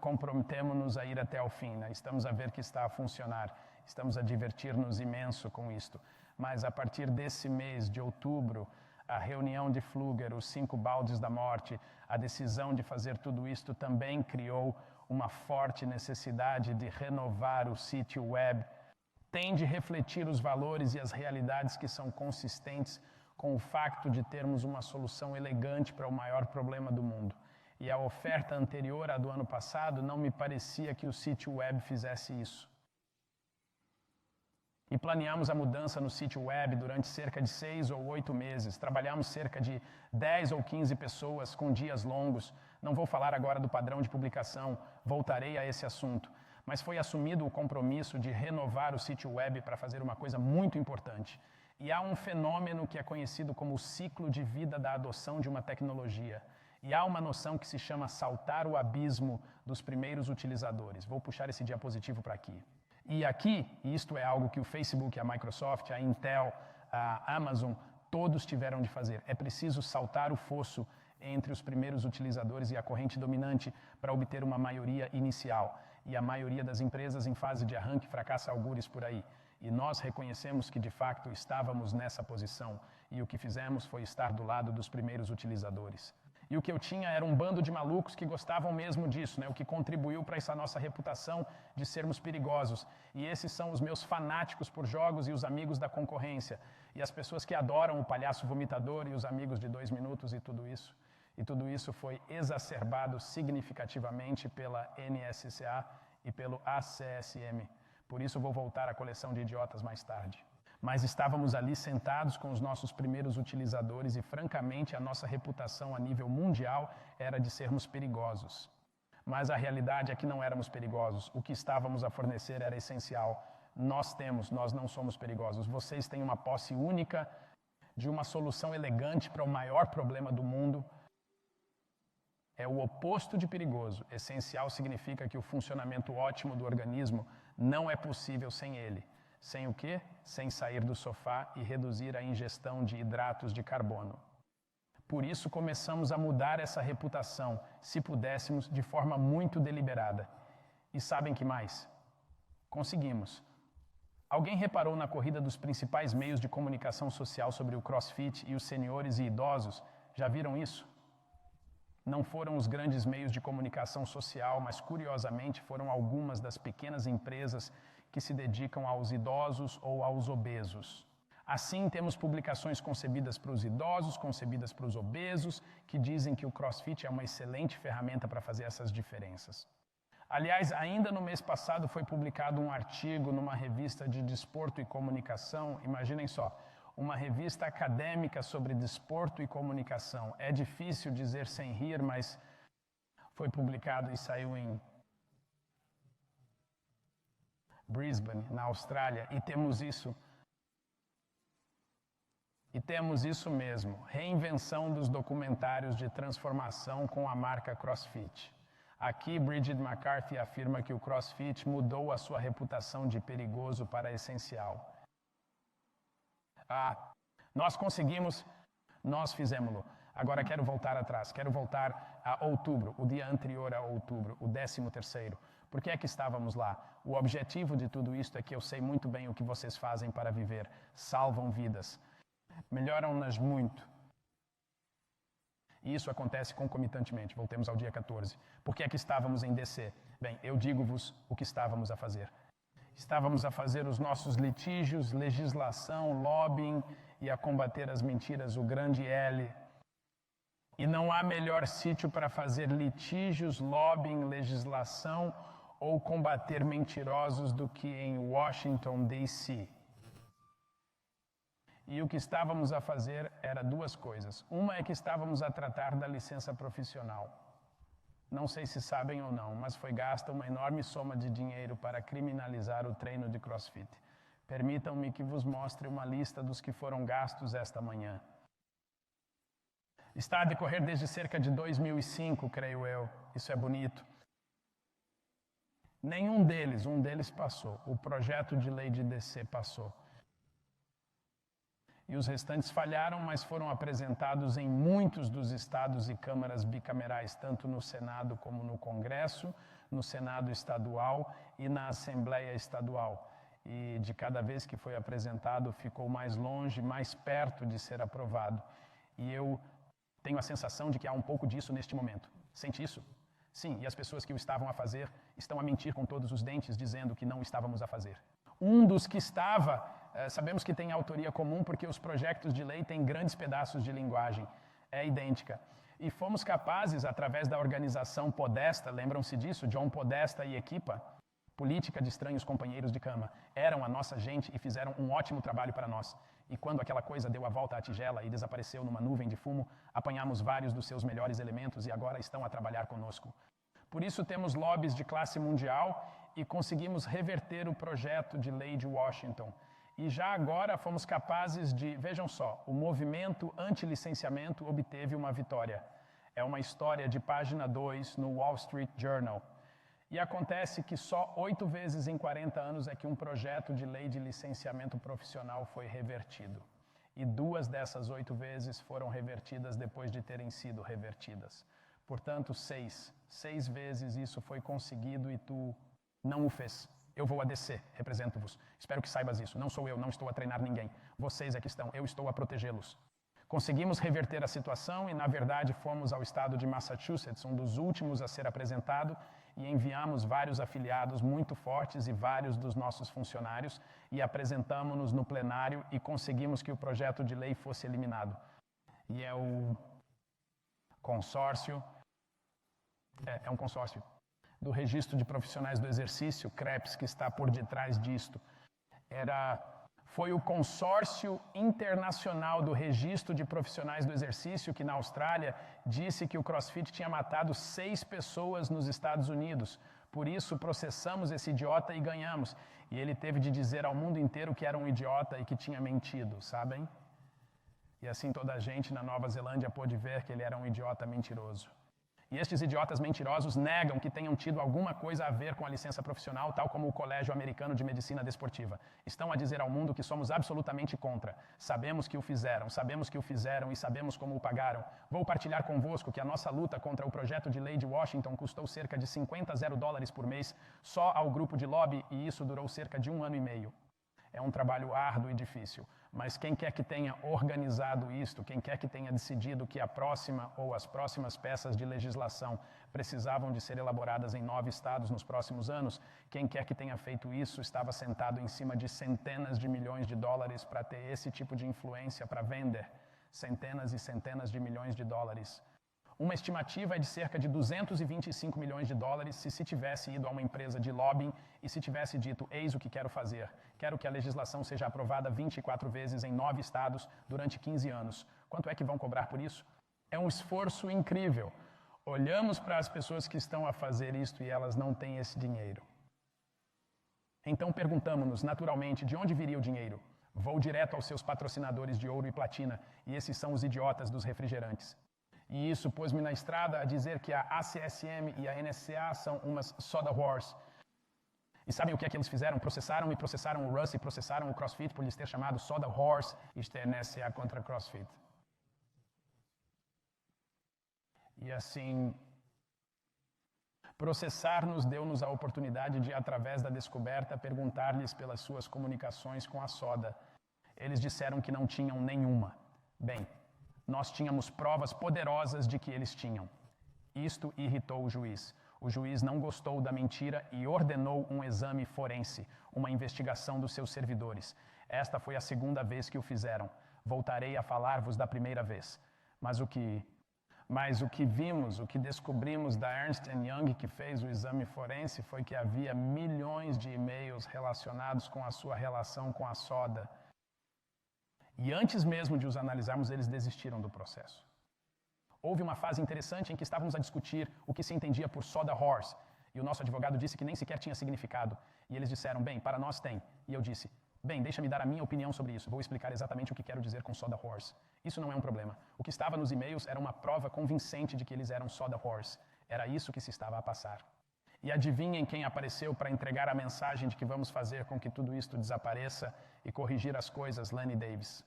comprometemos-nos a ir até o fim. Né? Estamos a ver que está a funcionar. Estamos a divertir-nos imenso com isto. Mas, a partir desse mês de outubro, a reunião de Pfluger, os 5 baldes da morte, a decisão de fazer tudo isto também criou uma forte necessidade de renovar o sítio web. Tem de refletir os valores e as realidades que são consistentes com o facto de termos uma solução elegante para o maior problema do mundo. E a oferta anterior à do ano passado não me parecia que o sítio web fizesse isso. E planeamos a mudança no sítio web durante cerca de 6 ou 8 meses. Trabalhamos cerca de 10 ou 15 pessoas com dias longos. Não vou falar agora do padrão de publicação, voltarei a esse assunto. Mas foi assumido o compromisso de renovar o sítio web para fazer uma coisa muito importante. E há um fenômeno que é conhecido como o ciclo de vida da adoção de uma tecnologia. E há uma noção que se chama saltar o abismo dos primeiros utilizadores. Vou puxar esse diapositivo para aqui. E aqui, isto é algo que o Facebook, a Microsoft, a Intel, a Amazon, todos tiveram de fazer. É preciso saltar o fosso entre os primeiros utilizadores e a corrente dominante para obter uma maioria inicial. E a maioria das empresas em fase de arranque fracassa algures por aí. E nós reconhecemos que, de fato, estávamos nessa posição. E o que fizemos foi estar do lado dos primeiros utilizadores. E o que eu tinha era um bando de malucos que gostavam mesmo disso, né? O que contribuiu para essa nossa reputação de sermos perigosos. E esses são os meus fanáticos por jogos e os amigos da concorrência. E as pessoas que adoram o palhaço vomitador e os amigos de 2 minutos e tudo isso. E tudo isso foi exacerbado significativamente pela NSCA e pelo ACSM. Por isso vou voltar à coleção de idiotas mais tarde. Mas estávamos ali sentados com os nossos primeiros utilizadores e, francamente, a nossa reputação a nível mundial era de sermos perigosos. Mas a realidade é que não éramos perigosos. O que estávamos a fornecer era essencial. Nós não somos perigosos. Vocês têm uma posse única de uma solução elegante para o maior problema do mundo. É o oposto de perigoso. Essencial significa que o funcionamento ótimo do organismo não é possível sem ele. Sem o quê? Sem sair do sofá e reduzir a ingestão de hidratos de carbono. Por isso começamos a mudar essa reputação, se pudéssemos, de forma muito deliberada. E sabem que mais? Conseguimos. Alguém reparou na corrida dos principais meios de comunicação social sobre o CrossFit e os senhores e idosos? Já viram isso? Não foram os grandes meios de comunicação social, mas curiosamente foram algumas das pequenas empresas que se dedicam aos idosos ou aos obesos. Assim, temos publicações concebidas para os idosos, concebidas para os obesos, que dizem que o CrossFit é uma excelente ferramenta para fazer essas diferenças. Aliás, ainda no mês passado foi publicado um artigo numa revista de desporto e comunicação, imaginem só, uma revista acadêmica sobre desporto e comunicação. É difícil dizer sem rir, mas foi publicado e saiu em Brisbane, na Austrália, e temos isso E temos isso mesmo, reinvenção dos documentários de transformação com a marca CrossFit. Aqui, Bridget McCarthy afirma que o CrossFit mudou a sua reputação de perigoso para essencial. Nós conseguimos, nós fizemos-lo. Agora quero voltar atrás, quero voltar a outubro, o dia anterior a outubro, o 13º. Por que é que estávamos lá? O objetivo de tudo isto é que eu sei muito bem o que vocês fazem para viver. Salvam vidas. Melhoram-nas muito. E isso acontece concomitantemente. Voltemos ao dia 14. Por que é que estávamos em DC? Bem, eu digo-vos o que estávamos a fazer. Estávamos a fazer os nossos litígios, legislação, lobbying e a combater as mentiras, o grande L. E não há melhor sítio para fazer litígios, lobbying, legislação ou combater mentirosos do que em Washington, D.C. E o que estávamos a fazer era duas coisas. Uma é que estávamos a tratar da licença profissional. Não sei se sabem ou não, mas foi gasta uma enorme soma de dinheiro para criminalizar o treino de CrossFit. Permitam-me que vos mostre uma lista dos que foram gastos esta manhã. Está a decorrer desde cerca de 2005, creio eu. Isso é bonito. Nenhum deles, um deles passou. O projeto de lei de DC passou. E os restantes falharam, mas foram apresentados em muitos dos estados e câmaras bicamerais, tanto no Senado como no Congresso, no Senado estadual e na Assembleia estadual. E de cada vez que foi apresentado, ficou mais longe, mais perto de ser aprovado. E eu tenho a sensação de que há um pouco disso neste momento. Sente isso? Sim, e as pessoas que o estavam a fazer estão a mentir com todos os dentes, dizendo que não estávamos a fazer. Um dos que estava, sabemos que tem autoria comum porque os projetos de lei têm grandes pedaços de linguagem, é idêntica. E fomos capazes, através da organização Podesta, lembram-se disso? John Podesta e equipa, política de estranhos companheiros de cama, eram a nossa gente e fizeram um ótimo trabalho para nós. E quando aquela coisa deu a volta à tigela e desapareceu numa nuvem de fumo, apanhamos vários dos seus melhores elementos e agora estão a trabalhar conosco. Por isso temos lobbies de classe mundial e conseguimos reverter o projeto de lei de Washington. E já agora fomos capazes de, vejam só, o movimento anti-licenciamento obteve uma vitória. É uma história de página 2 no Wall Street Journal. E acontece que só 8 vezes em 40 anos é que um projeto de lei de licenciamento profissional foi revertido. E 2 dessas 8 vezes foram revertidas depois de terem sido revertidas. Portanto, 6. 6 vezes isso foi conseguido e tu não o fez. Eu vou a descer, represento-vos. Espero que saibas isso. Não sou eu, não estou a treinar ninguém. Vocês é que estão, eu estou a protegê-los. Conseguimos reverter a situação e, na verdade, fomos ao estado de Massachusetts, um dos últimos a ser apresentado, e enviamos vários afiliados muito fortes e vários dos nossos funcionários e apresentamos-nos no plenário e conseguimos que o projeto de lei fosse eliminado. E é o consórcio, é um consórcio do Registro de Profissionais do Exercício, CREPS, que está por detrás disto. Foi o consórcio internacional do Registro de Profissionais do Exercício que, na Austrália, disse que o CrossFit tinha matado 6 pessoas nos Estados Unidos. Por isso, processamos esse idiota e ganhamos. E ele teve de dizer ao mundo inteiro que era um idiota e que tinha mentido, sabem? E assim toda a gente na Nova Zelândia pôde ver que ele era um idiota mentiroso. E estes idiotas mentirosos negam que tenham tido alguma coisa a ver com a licença profissional, tal como o Colégio Americano de Medicina Desportiva. Estão a dizer ao mundo que somos absolutamente contra. Sabemos que o fizeram e sabemos como o pagaram. Vou partilhar convosco que a nossa luta contra o projeto de lei de Washington custou cerca de $50 por mês só ao grupo de lobby e isso durou cerca de 1 ano e meio. É um trabalho árduo e difícil. Mas quem quer que tenha organizado isto, quem quer que tenha decidido que a próxima ou as próximas peças de legislação precisavam de ser elaboradas em 9 estados nos próximos anos, quem quer que tenha feito isso estava sentado em cima de centenas de milhões de dólares para ter esse tipo de influência para vender centenas e centenas de milhões de dólares. Uma estimativa é de cerca de $225 milhões se tivesse ido a uma empresa de lobbying e se tivesse dito, eis o que quero fazer. Quero que a legislação seja aprovada 24 vezes em 9 estados durante 15 anos. Quanto é que vão cobrar por isso? É um esforço incrível. Olhamos para as pessoas que estão a fazer isto e elas não têm esse dinheiro. Então perguntamos-nos, naturalmente, de onde viria o dinheiro? Vou direto aos seus patrocinadores de ouro e platina, e esses são os idiotas dos refrigerantes. E isso pôs-me na estrada a dizer que a ACSM e a NSCA são umas soda whores. E sabem o que é que eles fizeram? Processaram o Russ e processaram o CrossFit por lhes ter chamado soda whores. Isto é NSCA contra CrossFit. E assim, processar-nos deu-nos a oportunidade de, através da descoberta, perguntar-lhes pelas suas comunicações com a soda. Eles disseram que não tinham nenhuma. Bem, nós tínhamos provas poderosas de que eles tinham. Isto irritou o juiz. O juiz não gostou da mentira e ordenou um exame forense, uma investigação dos seus servidores. Esta foi a segunda vez que o fizeram. Voltarei a falar-vos da primeira vez. Mas o que vimos, o que descobrimos da Ernst Young, que fez o exame forense, foi que havia milhões de e-mails relacionados com a sua relação com a soda. E antes mesmo de os analisarmos, eles desistiram do processo. Houve uma fase interessante em que estávamos a discutir o que se entendia por soda horse, e o nosso advogado disse que nem sequer tinha significado. E eles disseram, bem, para nós tem. E eu disse, bem, deixa-me dar a minha opinião sobre isso. Vou explicar exatamente o que quero dizer com soda horse. Isso não é um problema. O que estava nos e-mails era uma prova convincente de que eles eram soda horse. Era isso que se estava a passar. E adivinhem quem apareceu para entregar a mensagem de que vamos fazer com que tudo isto desapareça e corrigir as coisas? Lanny Davis.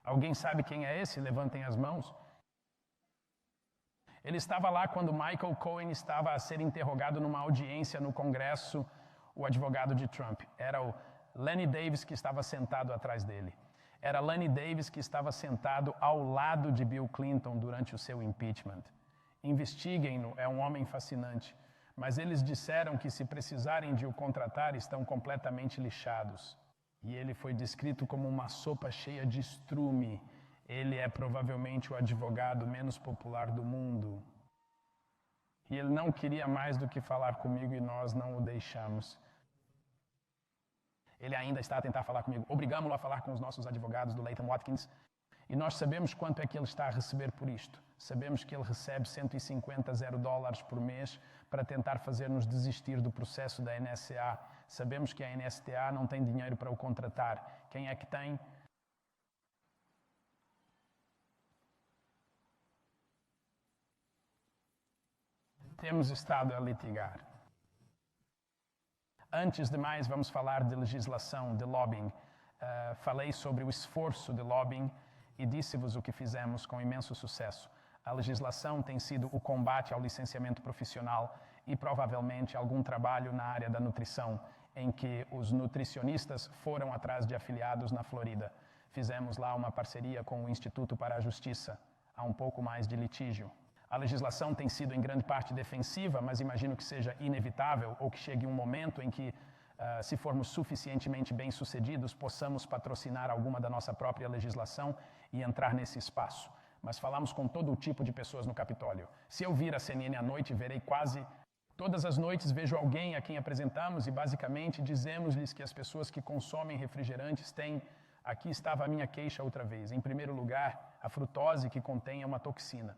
Alguém sabe quem é esse? Levantem as mãos. Ele estava lá quando Michael Cohen estava a ser interrogado numa audiência no Congresso, o advogado de Trump. Era o Lanny Davis que estava sentado atrás dele. Era Lanny Davis que estava sentado ao lado de Bill Clinton durante o seu impeachment. Investiguem-no, é um homem fascinante. Mas eles disseram que se precisarem de o contratar, estão completamente lixados. E ele foi descrito como uma sopa cheia de estrume. Ele é provavelmente o advogado menos popular do mundo. E ele não queria mais do que falar comigo e nós não o deixamos. Ele ainda está a tentar falar comigo. Obrigamos-lo a falar com os nossos advogados do Latham Watkins. E nós sabemos quanto é que ele está a receber por isto. Sabemos que ele recebe $150 por mês para tentar fazer-nos desistir do processo da NSA. Sabemos que a NSTA não tem dinheiro para o contratar. Quem é que tem? Temos estado a litigar. Antes de mais, vamos falar de legislação, de lobbying. Falei sobre o esforço de lobbying e disse-vos o que fizemos com imenso sucesso. A legislação tem sido o combate ao licenciamento profissional e provavelmente algum trabalho na área da nutrição, em que os nutricionistas foram atrás de afiliados na Flórida. Fizemos lá uma parceria com o Instituto para a Justiça. Há um pouco mais de litígio. A legislação tem sido em grande parte defensiva, mas imagino que seja inevitável ou que chegue um momento em que, se formos suficientemente bem-sucedidos, possamos patrocinar alguma da nossa própria legislação e entrar nesse espaço. Mas falamos com todo o tipo de pessoas no Capitólio. Se eu vir a CNN à noite, verei quase todas as noites, vejo alguém a quem apresentamos e basicamente dizemos-lhes que as pessoas que consomem refrigerantes têm... Aqui estava a minha queixa outra vez. Em primeiro lugar, a frutose que contém é uma toxina.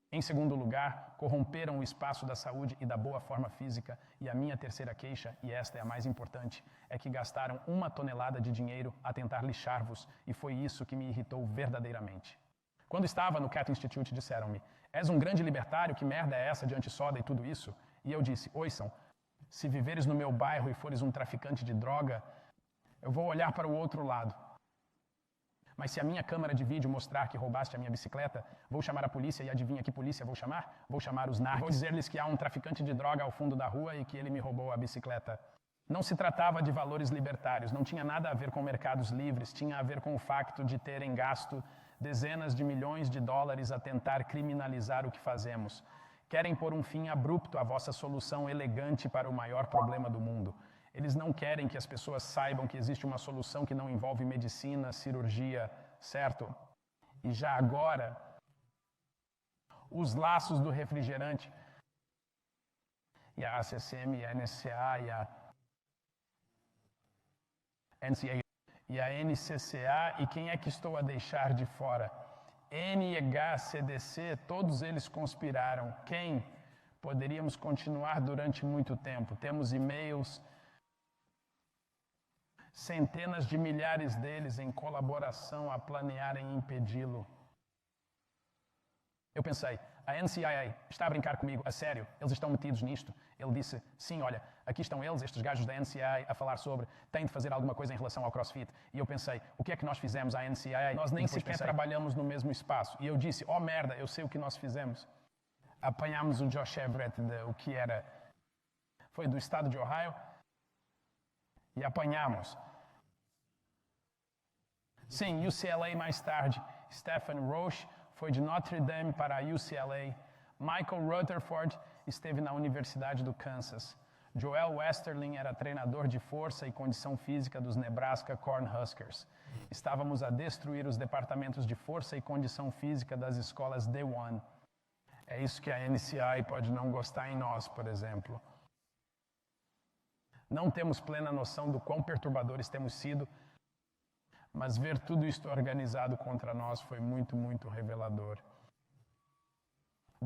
Em segundo lugar, corromperam o espaço da saúde e da boa forma física. E a minha terceira queixa, e esta é a mais importante, é que gastaram 1 tonelada de dinheiro a tentar lixar-vos, e foi isso que me irritou verdadeiramente. Quando estava no Cato Institute, disseram-me, és um grande libertário, que merda é essa de anti-soda e tudo isso? E eu disse, ouçam, se viveres no meu bairro e fores um traficante de droga, eu vou olhar para o outro lado. Mas se a minha câmera de vídeo mostrar que roubaste a minha bicicleta, vou chamar a polícia e adivinha que polícia vou chamar? Vou chamar os narcos. Vou dizer-lhes que há um traficante de droga ao fundo da rua e que ele me roubou a bicicleta. Não se tratava de valores libertários, não tinha nada a ver com mercados livres, tinha a ver com o facto de terem gasto dezenas de milhões de dólares a tentar criminalizar o que fazemos. Querem pôr um fim abrupto à vossa solução elegante para o maior problema do mundo. Eles não querem que as pessoas saibam que existe uma solução que não envolve medicina, cirurgia, certo? E já agora, os laços do refrigerante, e a ACCM, e a NSCA, e a NCCA, e quem é que estou a deixar de fora? NEH, CDC, todos eles conspiraram. Quem? Poderíamos continuar durante muito tempo. Temos e-mails... centenas de milhares deles em colaboração a planearem impedi-lo. Eu pensei, a NCAA está a brincar comigo, a sério, eles estão metidos nisto. Ele disse, sim, olha, aqui estão eles, estes gajos da NCAA, a falar sobre, têm de fazer alguma coisa em relação ao CrossFit. E eu pensei, o que é que nós fizemos à NCAA? Nós nem sequer trabalhamos no mesmo espaço. E eu disse, oh merda, eu sei o que nós fizemos. Apanhámos o Josh Everett, foi do estado de Ohio, e apanhámos. Sim, UCLA mais tarde, Stephen Roche foi de Notre Dame para a UCLA. Michael Rutherford esteve na Universidade do Kansas. Joel Westerling era treinador de força e condição física dos Nebraska Cornhuskers. Estávamos a destruir os departamentos de força e condição física das escolas D1. É isso que a NCAA pode não gostar em nós, por exemplo. Não temos plena noção do quão perturbadores temos sido, mas ver tudo isto organizado contra nós foi muito, muito revelador.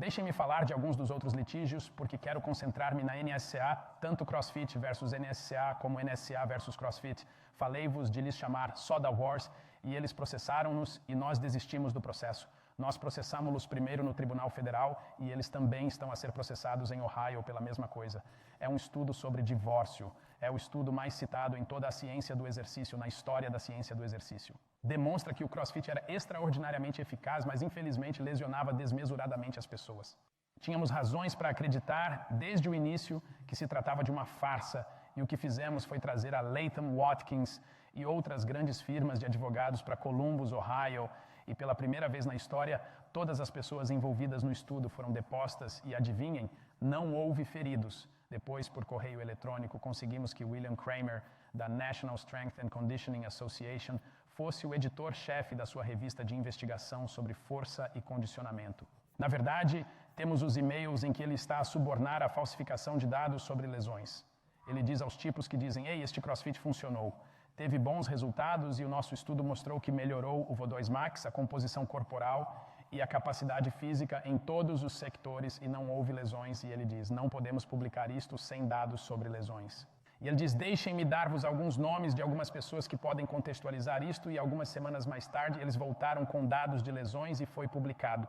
Deixem-me falar de alguns dos outros litígios, porque quero concentrar-me na NSCA, tanto CrossFit versus NSCA como NSCA versus CrossFit. Falei-vos de lhes chamar Soda Wars, e eles processaram-nos e nós desistimos do processo. Nós processamos-los primeiro no Tribunal Federal e eles também estão a ser processados em Ohio pela mesma coisa. É um estudo sobre divórcio. É o estudo mais citado em toda a ciência do exercício, na história da ciência do exercício. Demonstra que o CrossFit era extraordinariamente eficaz, mas infelizmente lesionava desmesuradamente as pessoas. Tínhamos razões para acreditar, desde o início, que se tratava de uma farsa, e o que fizemos foi trazer a Latham Watkins e outras grandes firmas de advogados para Columbus, Ohio, e pela primeira vez na história, todas as pessoas envolvidas no estudo foram depostas e, adivinhem, não houve feridos. Depois, por correio eletrônico, conseguimos que William Kramer, da National Strength and Conditioning Association, fosse o editor-chefe da sua revista de investigação sobre força e condicionamento. Na verdade, temos os e-mails em que ele está a subornar a falsificação de dados sobre lesões. Ele diz aos tipos que dizem, ei, este CrossFit funcionou. Teve bons resultados e o nosso estudo mostrou que melhorou o VO2 Max, a composição corporal e a capacidade física em todos os sectores e não houve lesões. E ele diz, não podemos publicar isto sem dados sobre lesões. E ele diz, deixem-me dar-vos alguns nomes de algumas pessoas que podem contextualizar isto, e algumas semanas mais tarde eles voltaram com dados de lesões e foi publicado.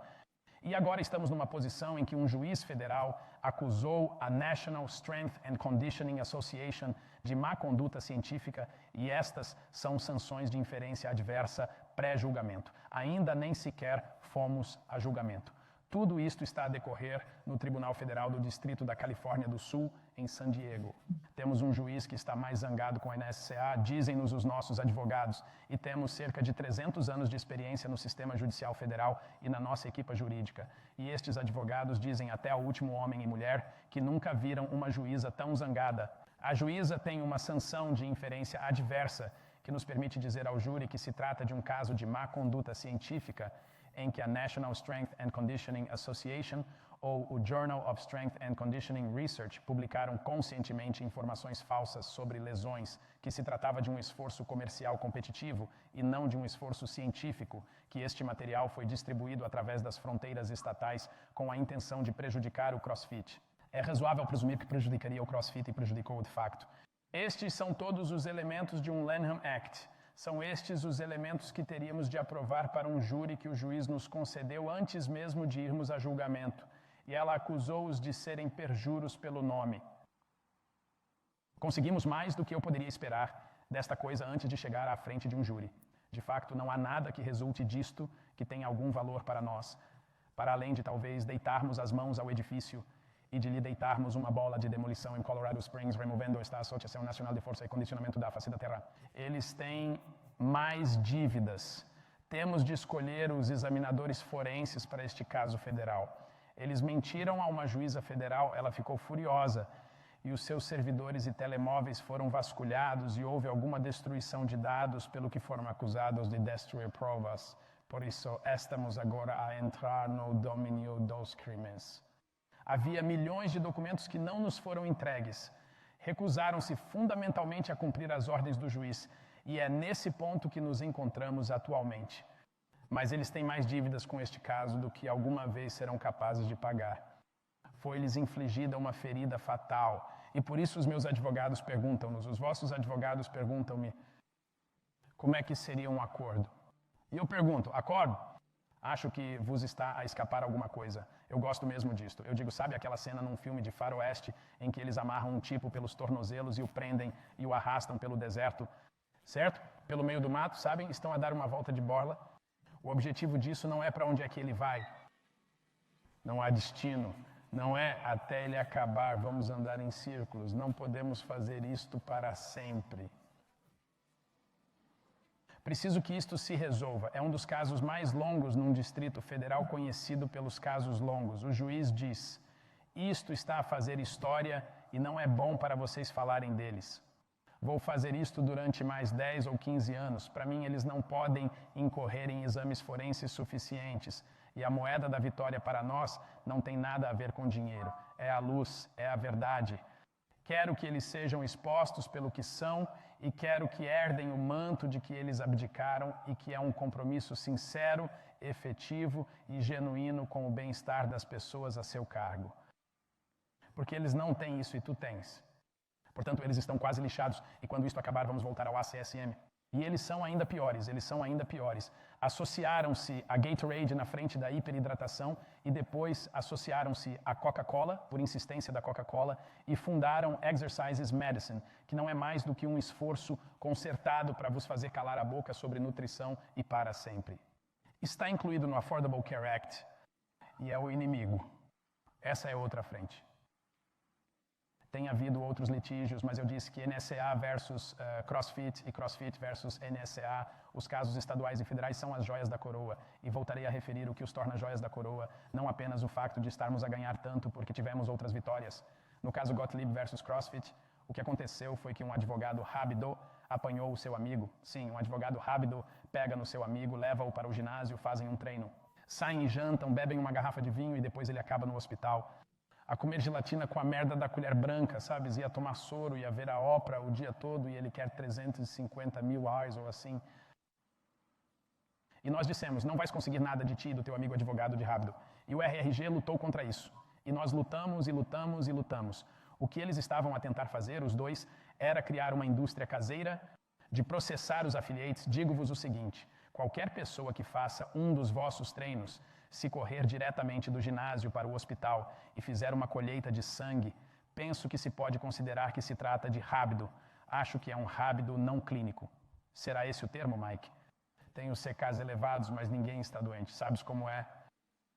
E agora estamos numa posição em que um juiz federal acusou a National Strength and Conditioning Association de má conduta científica, e estas são sanções de inferência adversa pré-julgamento. Ainda nem sequer fomos a julgamento. Tudo isto está a decorrer no Tribunal Federal do Distrito da Califórnia do Sul, em San Diego. Temos um juiz que está mais zangado com a NSCA, dizem-nos os nossos advogados, e temos cerca de 300 anos de experiência no sistema judicial federal e na nossa equipa jurídica. E estes advogados dizem até ao último homem e mulher que nunca viram uma juíza tão zangada. A juíza tem uma sanção de inferência adversa que nos permite dizer ao júri que se trata de um caso de má conduta científica em que a National Strength and Conditioning Association ou o Journal of Strength and Conditioning Research publicaram conscientemente informações falsas sobre lesões, que se tratava de um esforço comercial competitivo e não de um esforço científico, que este material foi distribuído através das fronteiras estatais com a intenção de prejudicar o CrossFit. É razoável presumir que prejudicaria o CrossFit e prejudicou de facto. Estes são todos os elementos de um Lanham Act. São estes os elementos que teríamos de aprovar para um júri que o juiz nos concedeu antes mesmo de irmos a julgamento. E ela acusou-os de serem perjuros pelo nome. Conseguimos mais do que eu poderia esperar desta coisa antes de chegar à frente de um júri. De facto, não há nada que resulte disto que tenha algum valor para nós, para além de talvez deitarmos as mãos ao edifício e de lhe deitarmos uma bola de demolição em Colorado Springs, removendo esta Associação Nacional de Força e Condicionamento da face da Terra. Eles têm mais dívidas. Temos de escolher os examinadores forenses para este caso federal. Eles mentiram a uma juíza federal, ela ficou furiosa, e os seus servidores e telemóveis foram vasculhados e houve alguma destruição de dados, pelo que foram acusados de destruir provas. Por isso, estamos agora a entrar no domínio dos crimes. Havia milhões de documentos que não nos foram entregues. Recusaram-se fundamentalmente a cumprir as ordens do juiz, e é nesse ponto que nos encontramos atualmente. Mas eles têm mais dívidas com este caso do que alguma vez serão capazes de pagar. Foi-lhes infligida uma ferida fatal, e por isso os meus advogados perguntam-nos, os vossos advogados perguntam-me, Como é que seria um acordo? E eu pergunto, acordo? Acho que vos está a escapar alguma coisa. Eu gosto mesmo disto. Eu digo, sabe aquela cena num filme de faroeste em que eles amarram um tipo pelos tornozelos e o prendem e o arrastam pelo deserto, certo? Pelo meio do mato, sabem? Estão a dar uma volta de borla. O objetivo disso não é para onde é que ele vai. Não há destino. Não é até ele acabar. Vamos andar em círculos. Não podemos fazer isto para sempre. Preciso que isto se resolva. É um dos casos mais longos num distrito federal conhecido pelos casos longos. O juiz diz, isto está a fazer história e não é bom para vocês falarem deles. Vou fazer isto durante mais 10 ou 15 anos. Para mim, eles não podem incorrer em exames forenses suficientes. E a moeda da vitória para nós não tem nada a ver com dinheiro. É a luz, é a verdade. Quero que eles sejam expostos pelo que são e quero que herdem o manto de que eles abdicaram e que é um compromisso sincero, efetivo e genuíno com o bem-estar das pessoas a seu cargo. Porque eles não têm isso e tu tens. Portanto, eles estão quase lixados e quando isto acabar vamos voltar ao ACSM. E eles são ainda piores, Associaram-se a Gatorade na frente da hiperidratação e depois associaram-se à Coca-Cola, por insistência da Coca-Cola, e fundaram Exercises Medicine, que não é mais do que um esforço concertado para vos fazer calar a boca sobre nutrição e para sempre. Está incluído no Affordable Care Act e é o inimigo. Essa é outra frente. Tem havido outros litígios, mas eu disse que NSA versus CrossFit e CrossFit versus NSA, os casos estaduais e federais são as joias da coroa. E voltarei a referir o que os torna joias da coroa, não apenas o facto de estarmos a ganhar tanto porque tivemos outras vitórias. No caso Gottlieb versus CrossFit, o que aconteceu foi que um advogado rápido apanhou o seu amigo. Sim, um advogado rápido pega no seu amigo, leva-o para o ginásio, fazem um treino. Saem e jantam, bebem uma garrafa de vinho e depois ele acaba no hospital. A comer gelatina com a merda da colher branca, sabes? Ia tomar soro, ia ver a Oprah o dia todo e ele quer 350 mil hours ou assim. E nós dissemos, não vais conseguir nada de ti e do teu amigo advogado de rápido. E o RRG lutou contra isso. E nós lutamos e lutamos e lutamos. O que eles estavam a tentar fazer, os dois, era criar uma indústria caseira de processar os affiliates. Digo-vos o seguinte, qualquer pessoa que faça um dos vossos treinos, se correr diretamente do ginásio para o hospital e fizer uma colheita de sangue, penso que se pode considerar que se trata de rábido. Acho que é um rábido não clínico. Será esse o termo, Mike? Tem os CKs elevados, mas ninguém está doente. Sabes como é?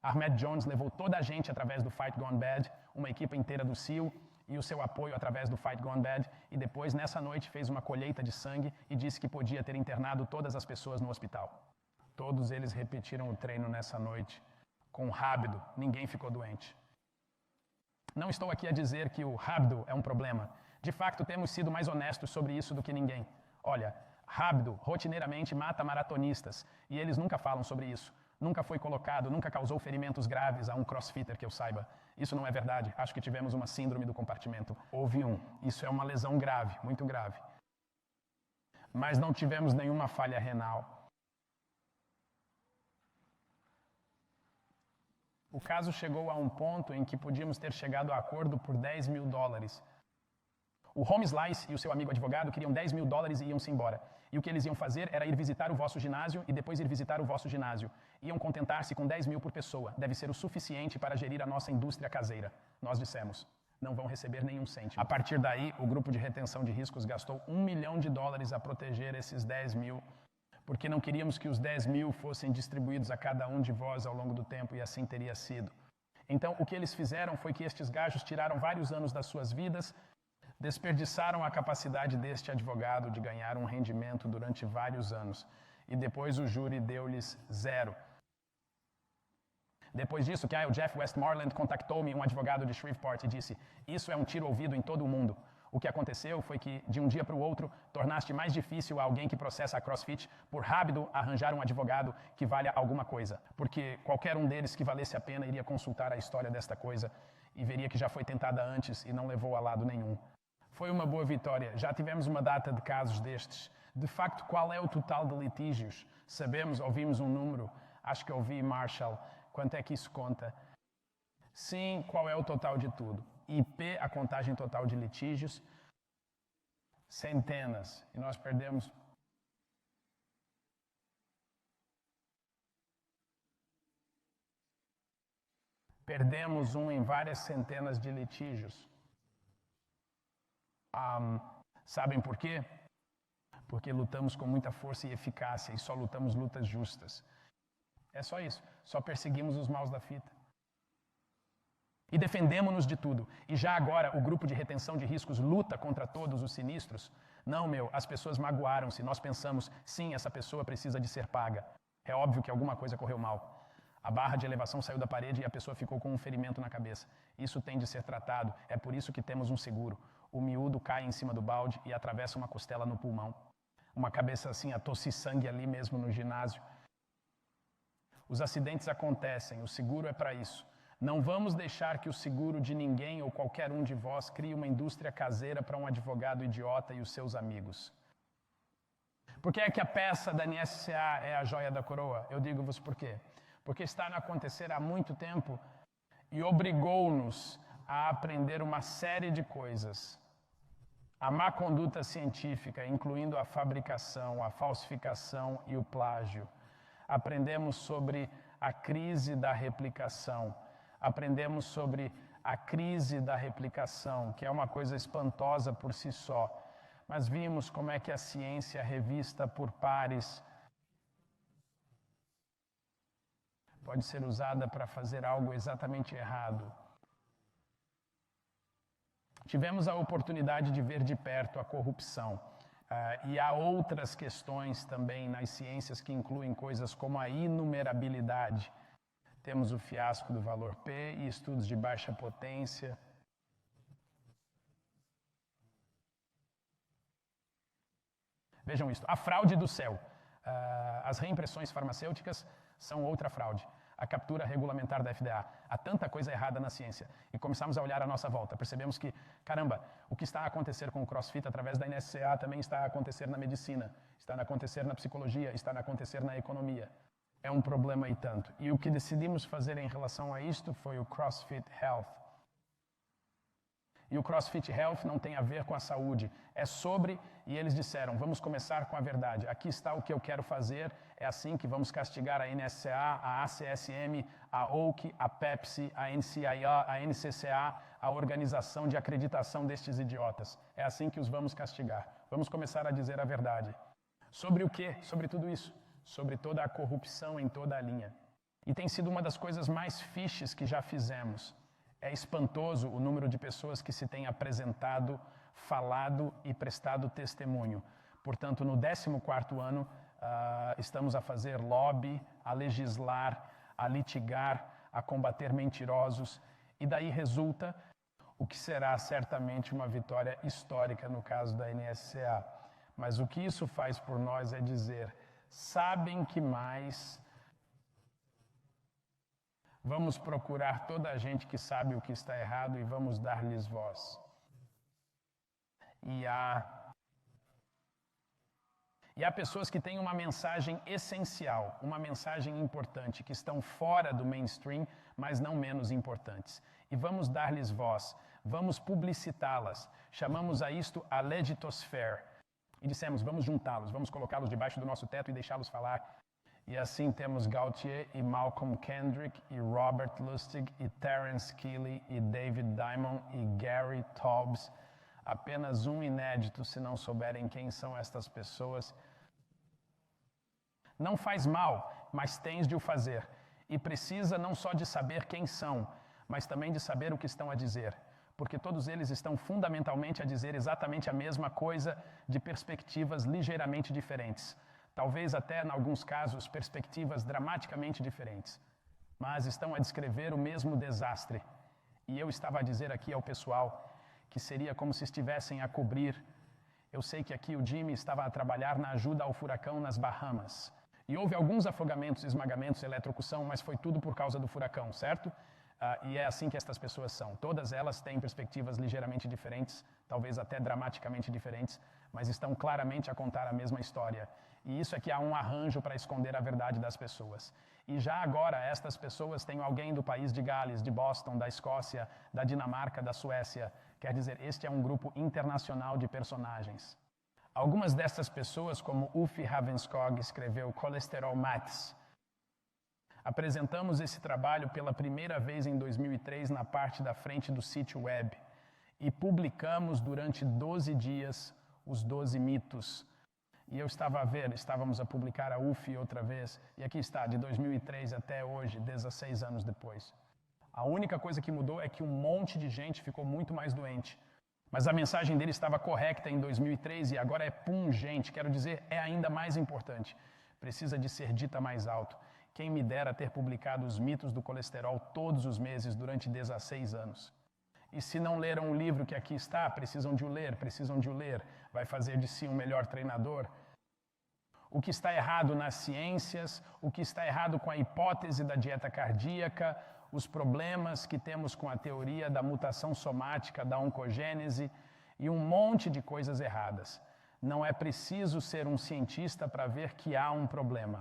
Ahmed Jones levou toda a gente através do Fight Gone Bad, uma equipe inteira do SEAL e o seu apoio através do Fight Gone Bad, e depois, nessa noite, fez uma colheita de sangue e disse que podia ter internado todas as pessoas no hospital. Todos eles repetiram o treino nessa noite, com rápido, ninguém ficou doente. Não estou aqui a dizer que o rápido é um problema. De facto, temos sido mais honestos sobre isso do que ninguém. Olha, rápido rotineiramente mata maratonistas, e eles nunca falam sobre isso. Nunca foi colocado, nunca causou ferimentos graves a um crossfitter que eu saiba. Isso não é verdade. Acho que tivemos uma síndrome do compartimento. Houve um. Isso é uma lesão grave, muito grave. Mas não tivemos nenhuma falha renal. O caso chegou a um ponto em que podíamos ter chegado a acordo por $10 mil. O Home Slice e o seu amigo advogado queriam $10 mil e iam-se embora. E o que eles iam fazer era ir visitar o vosso ginásio e depois ir visitar o vosso ginásio. Iam contentar-se com 10 mil por pessoa. Deve ser o suficiente para gerir a nossa indústria caseira. Nós dissemos, não vão receber nenhum cêntimo. A partir daí, o grupo de retenção de riscos gastou $1 milhão a proteger esses 10 mil, porque não queríamos que os 10 mil fossem distribuídos a cada um de vós ao longo do tempo, e assim teria sido. Então, o que eles fizeram foi que estes gajos tiraram vários anos das suas vidas, desperdiçaram a capacidade deste advogado de ganhar um rendimento durante vários anos, e depois o júri deu-lhes 0. Depois disso, o Jeff Westmoreland contactou-me, um advogado de Shreveport, e disse, isso é um tiro ouvido em todo o mundo. O que aconteceu foi que, de um dia para o outro, tornaste mais difícil a alguém que processa a CrossFit por rápido arranjar um advogado que valha alguma coisa. Porque qualquer um deles que valesse a pena iria consultar a história desta coisa e veria que já foi tentada antes e não levou a lado nenhum. Foi uma boa vitória. Já tivemos uma data de casos destes. De facto, qual é o total de litígios? Sabemos, ouvimos um número. Acho que ouvi, Marshall. Quanto é que isso conta? Sim, qual é o total de tudo? IP, a contagem total de litígios, centenas. E nós perdemos Perdemos um em várias centenas de litígios. Sabem por quê? Porque lutamos com muita força e eficácia e só lutamos lutas justas. É só isso. Só perseguimos os maus da fita. E defendemos-nos de tudo. E já agora o grupo de retenção de riscos luta contra todos os sinistros. Não, as pessoas magoaram-se. Nós pensamos, sim, essa pessoa precisa de ser paga. É óbvio que alguma coisa correu mal. A barra de elevação saiu da parede e a pessoa ficou com um ferimento na cabeça. Isso tem de ser tratado. É por isso que temos um seguro. O miúdo cai em cima do balde e atravessa uma costela no pulmão. Uma cabeça assim a tossir sangue ali mesmo no ginásio. Os acidentes acontecem. O seguro é para isso. Não vamos deixar que o seguro de ninguém ou qualquer um de vós crie uma indústria caseira para um advogado idiota e os seus amigos. Por que é que a peça da NSCA é a joia da coroa? Eu digo-vos por quê. Porque está a acontecer há muito tempo e obrigou-nos a aprender uma série de coisas. A má conduta científica, incluindo a fabricação, a falsificação e o plágio. Aprendemos sobre a crise da replicação. Aprendemos sobre a crise da replicação, que é uma coisa espantosa por si só. Mas vimos como é que a ciência revista por pares pode ser usada para fazer algo exatamente errado. Tivemos a oportunidade de ver de perto a corrupção. E há outras questões também nas ciências que incluem coisas como a inumerabilidade. Temos o fiasco do valor P e estudos de baixa potência. Vejam isso, a fraude do céu. As reimpressões farmacêuticas são outra fraude. A captura regulamentar da FDA. Há tanta coisa errada na ciência. E começamos a olhar à nossa volta. Percebemos que, caramba, o que está a acontecer com o CrossFit através da NSCA também está a acontecer na medicina, está a acontecer na psicologia, está a acontecer na economia. É um problema e tanto. E o que decidimos fazer em relação a isto foi o CrossFit Health. E o CrossFit Health não tem a ver com a saúde, é sobre, e eles disseram, vamos começar com a verdade. Aqui está o que eu quero fazer, é assim que vamos castigar a NSCA, a ACSM, a OAK, a Pepsi, a NCIA, a NCCA, a organização de acreditação destes idiotas. É assim que os vamos castigar. Vamos começar a dizer a verdade. Sobre o quê? Sobre tudo isso. Sobre toda a corrupção em toda a linha. E tem sido uma das coisas mais fishes que já fizemos. É espantoso o número de pessoas que se têm apresentado, falado e prestado testemunho. Portanto, no 14º ano, estamos a fazer lobby, a legislar, a litigar, a combater mentirosos. E daí resulta o que será certamente uma vitória histórica no caso da NSCA. Mas o que isso faz por nós é dizer, sabem que mais... Vamos procurar toda a gente que sabe o que está errado e vamos dar-lhes voz. E há pessoas que têm uma mensagem essencial, uma mensagem importante, que estão fora do mainstream, mas não menos importantes. E vamos dar-lhes voz, vamos publicitá-las. Chamamos a isto a legitosfera. E dissemos, vamos juntá-los, vamos colocá-los debaixo do nosso teto e deixá-los falar. E assim temos Gautier e Malcolm Kendrick e Robert Lustig e Terence Keeley e David Diamond e Gary Taubes. Apenas um inédito se não souberem quem são estas pessoas. Não faz mal, mas tens de o fazer. E precisa não só de saber quem são, mas também de saber o que estão a dizer. Porque todos eles estão fundamentalmente a dizer exatamente a mesma coisa de perspectivas ligeiramente diferentes. Talvez até, em alguns casos, perspectivas dramaticamente diferentes. Mas estão a descrever o mesmo desastre. E eu estava a dizer aqui ao pessoal que seria como se estivessem a cobrir. Eu sei que aqui o Jimmy estava a trabalhar na ajuda ao furacão nas Bahamas. E houve alguns afogamentos, esmagamentos, eletrocução, mas foi tudo por causa do furacão, certo? E é assim que estas pessoas são. Todas elas têm perspectivas ligeiramente diferentes, talvez até dramaticamente diferentes, mas estão claramente a contar a mesma história. E isso é que há um arranjo para esconder a verdade das pessoas. E já agora, estas pessoas têm alguém do país de Gales, de Boston, da Escócia, da Dinamarca, da Suécia. Quer dizer, este é um grupo internacional de personagens. Algumas dessas pessoas, como Uffe Havenskog escreveu Cholesterol Maths. Apresentamos esse trabalho pela primeira vez em 2003 na parte da frente do sítio web e publicamos durante 12 dias os 12 mitos. E eu estávamos a publicar a UF outra vez, e aqui está, de 2003 até hoje, 16 anos depois. A única coisa que mudou é que um monte de gente ficou muito mais doente. Mas a mensagem dele estava correta em 2003 e agora é pungente, quero dizer, é ainda mais importante. Precisa de ser dita mais alto. Quem me dera ter publicado os mitos do colesterol todos os meses durante 16 anos. E se não leram o livro que aqui está, precisam de o ler, vai fazer de si um melhor treinador. O que está errado nas ciências, o que está errado com a hipótese da dieta cardíaca, os problemas que temos com a teoria da mutação somática, da oncogênese e um monte de coisas erradas. Não é preciso ser um cientista para ver que há um problema.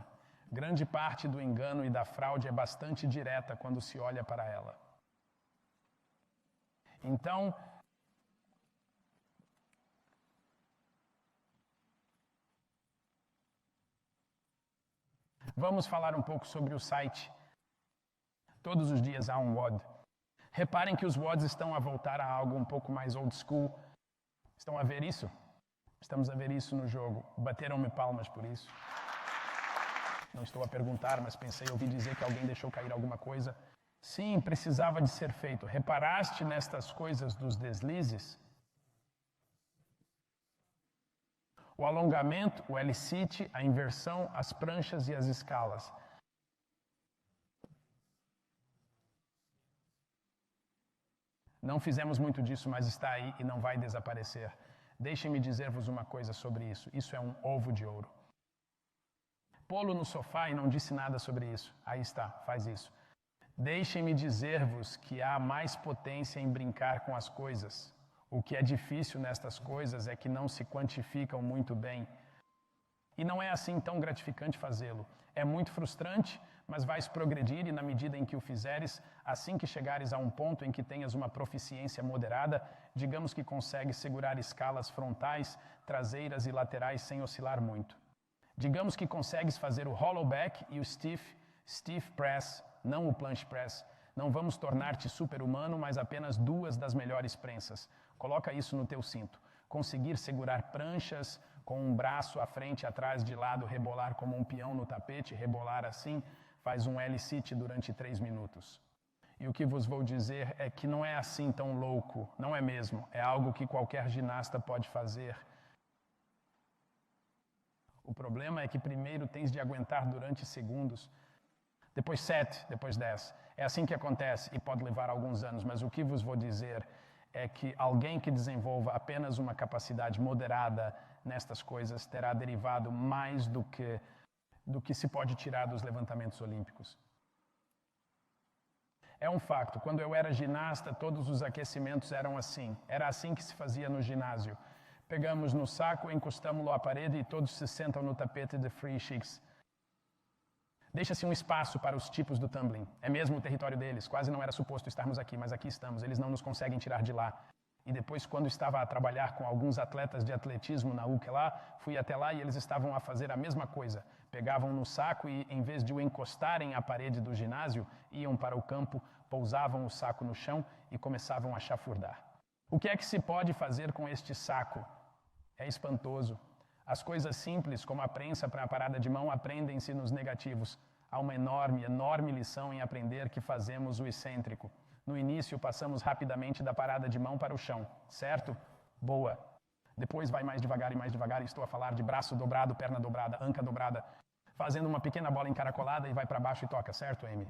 Grande parte do engano e da fraude é bastante direta quando se olha para ela. Então, vamos falar um pouco sobre o site. Todos os dias há um WOD. Reparem que os WODs estão a voltar a algo um pouco mais old school. Estão a ver isso? Estamos a ver isso no jogo. Bateram-me palmas por isso. Não estou a perguntar, mas ouvi dizer que alguém deixou cair alguma coisa. Sim, precisava de ser feito. Reparaste nestas coisas dos deslizes? O alongamento, o L-sit, a inversão, as pranchas e as escalas. Não fizemos muito disso, mas está aí e não vai desaparecer. Deixem-me dizer-vos uma coisa sobre isso. Isso é um ovo de ouro. Pô-lo no sofá e não disse nada sobre isso. Aí está, faz isso. Deixem-me dizer-vos que há mais potência em brincar com as coisas. O que é difícil nestas coisas é que não se quantificam muito bem. E não é assim tão gratificante fazê-lo. É muito frustrante, mas vais progredir e na medida em que o fizeres, assim que chegares a um ponto em que tenhas uma proficiência moderada, digamos que consegues segurar escalas frontais, traseiras e laterais sem oscilar muito. Digamos que consegues fazer o hollow back e o stiff press, não o planche press. Não vamos tornar-te super-humano, mas apenas duas das melhores prensas. Coloca isso no teu cinto. Conseguir segurar pranchas com um braço à frente e atrás de lado, rebolar como um peão no tapete, rebolar assim, faz um L-sit durante 3 minutos. E o que vos vou dizer é que não é assim tão louco, não é mesmo. É algo que qualquer ginasta pode fazer. O problema é que primeiro tens de aguentar durante segundos, depois 7, depois 10. É assim que acontece e pode levar alguns anos, mas o que vos vou dizer é que alguém que desenvolva apenas uma capacidade moderada nestas coisas terá derivado mais do que se pode tirar dos levantamentos olímpicos. É um facto, quando eu era ginasta, todos os aquecimentos eram assim. Era assim que se fazia no ginásio. Pegamos no saco, encostamos-lo à parede e todos se sentam no tapete de free kicks. Deixa-se um espaço para os tipos do tumbling. É mesmo o território deles. Quase não era suposto estarmos aqui, mas aqui estamos. Eles não nos conseguem tirar de lá. E depois, quando estava a trabalhar com alguns atletas de atletismo na UC lá, fui até lá e eles estavam a fazer a mesma coisa. Pegavam no saco e, em vez de o encostarem à parede do ginásio, iam para o campo, pousavam o saco no chão e começavam a chafurdar. O que é que se pode fazer com este saco? É espantoso. As coisas simples, como a prensa para a parada de mão, aprendem-se nos negativos. Há uma enorme lição em aprender que fazemos o excêntrico. No início, passamos rapidamente da parada de mão para o chão, certo? Boa. Depois vai mais devagar e estou a falar de braço dobrado, perna dobrada, anca dobrada, fazendo uma pequena bola encaracolada e vai para baixo e toca, certo, Amy?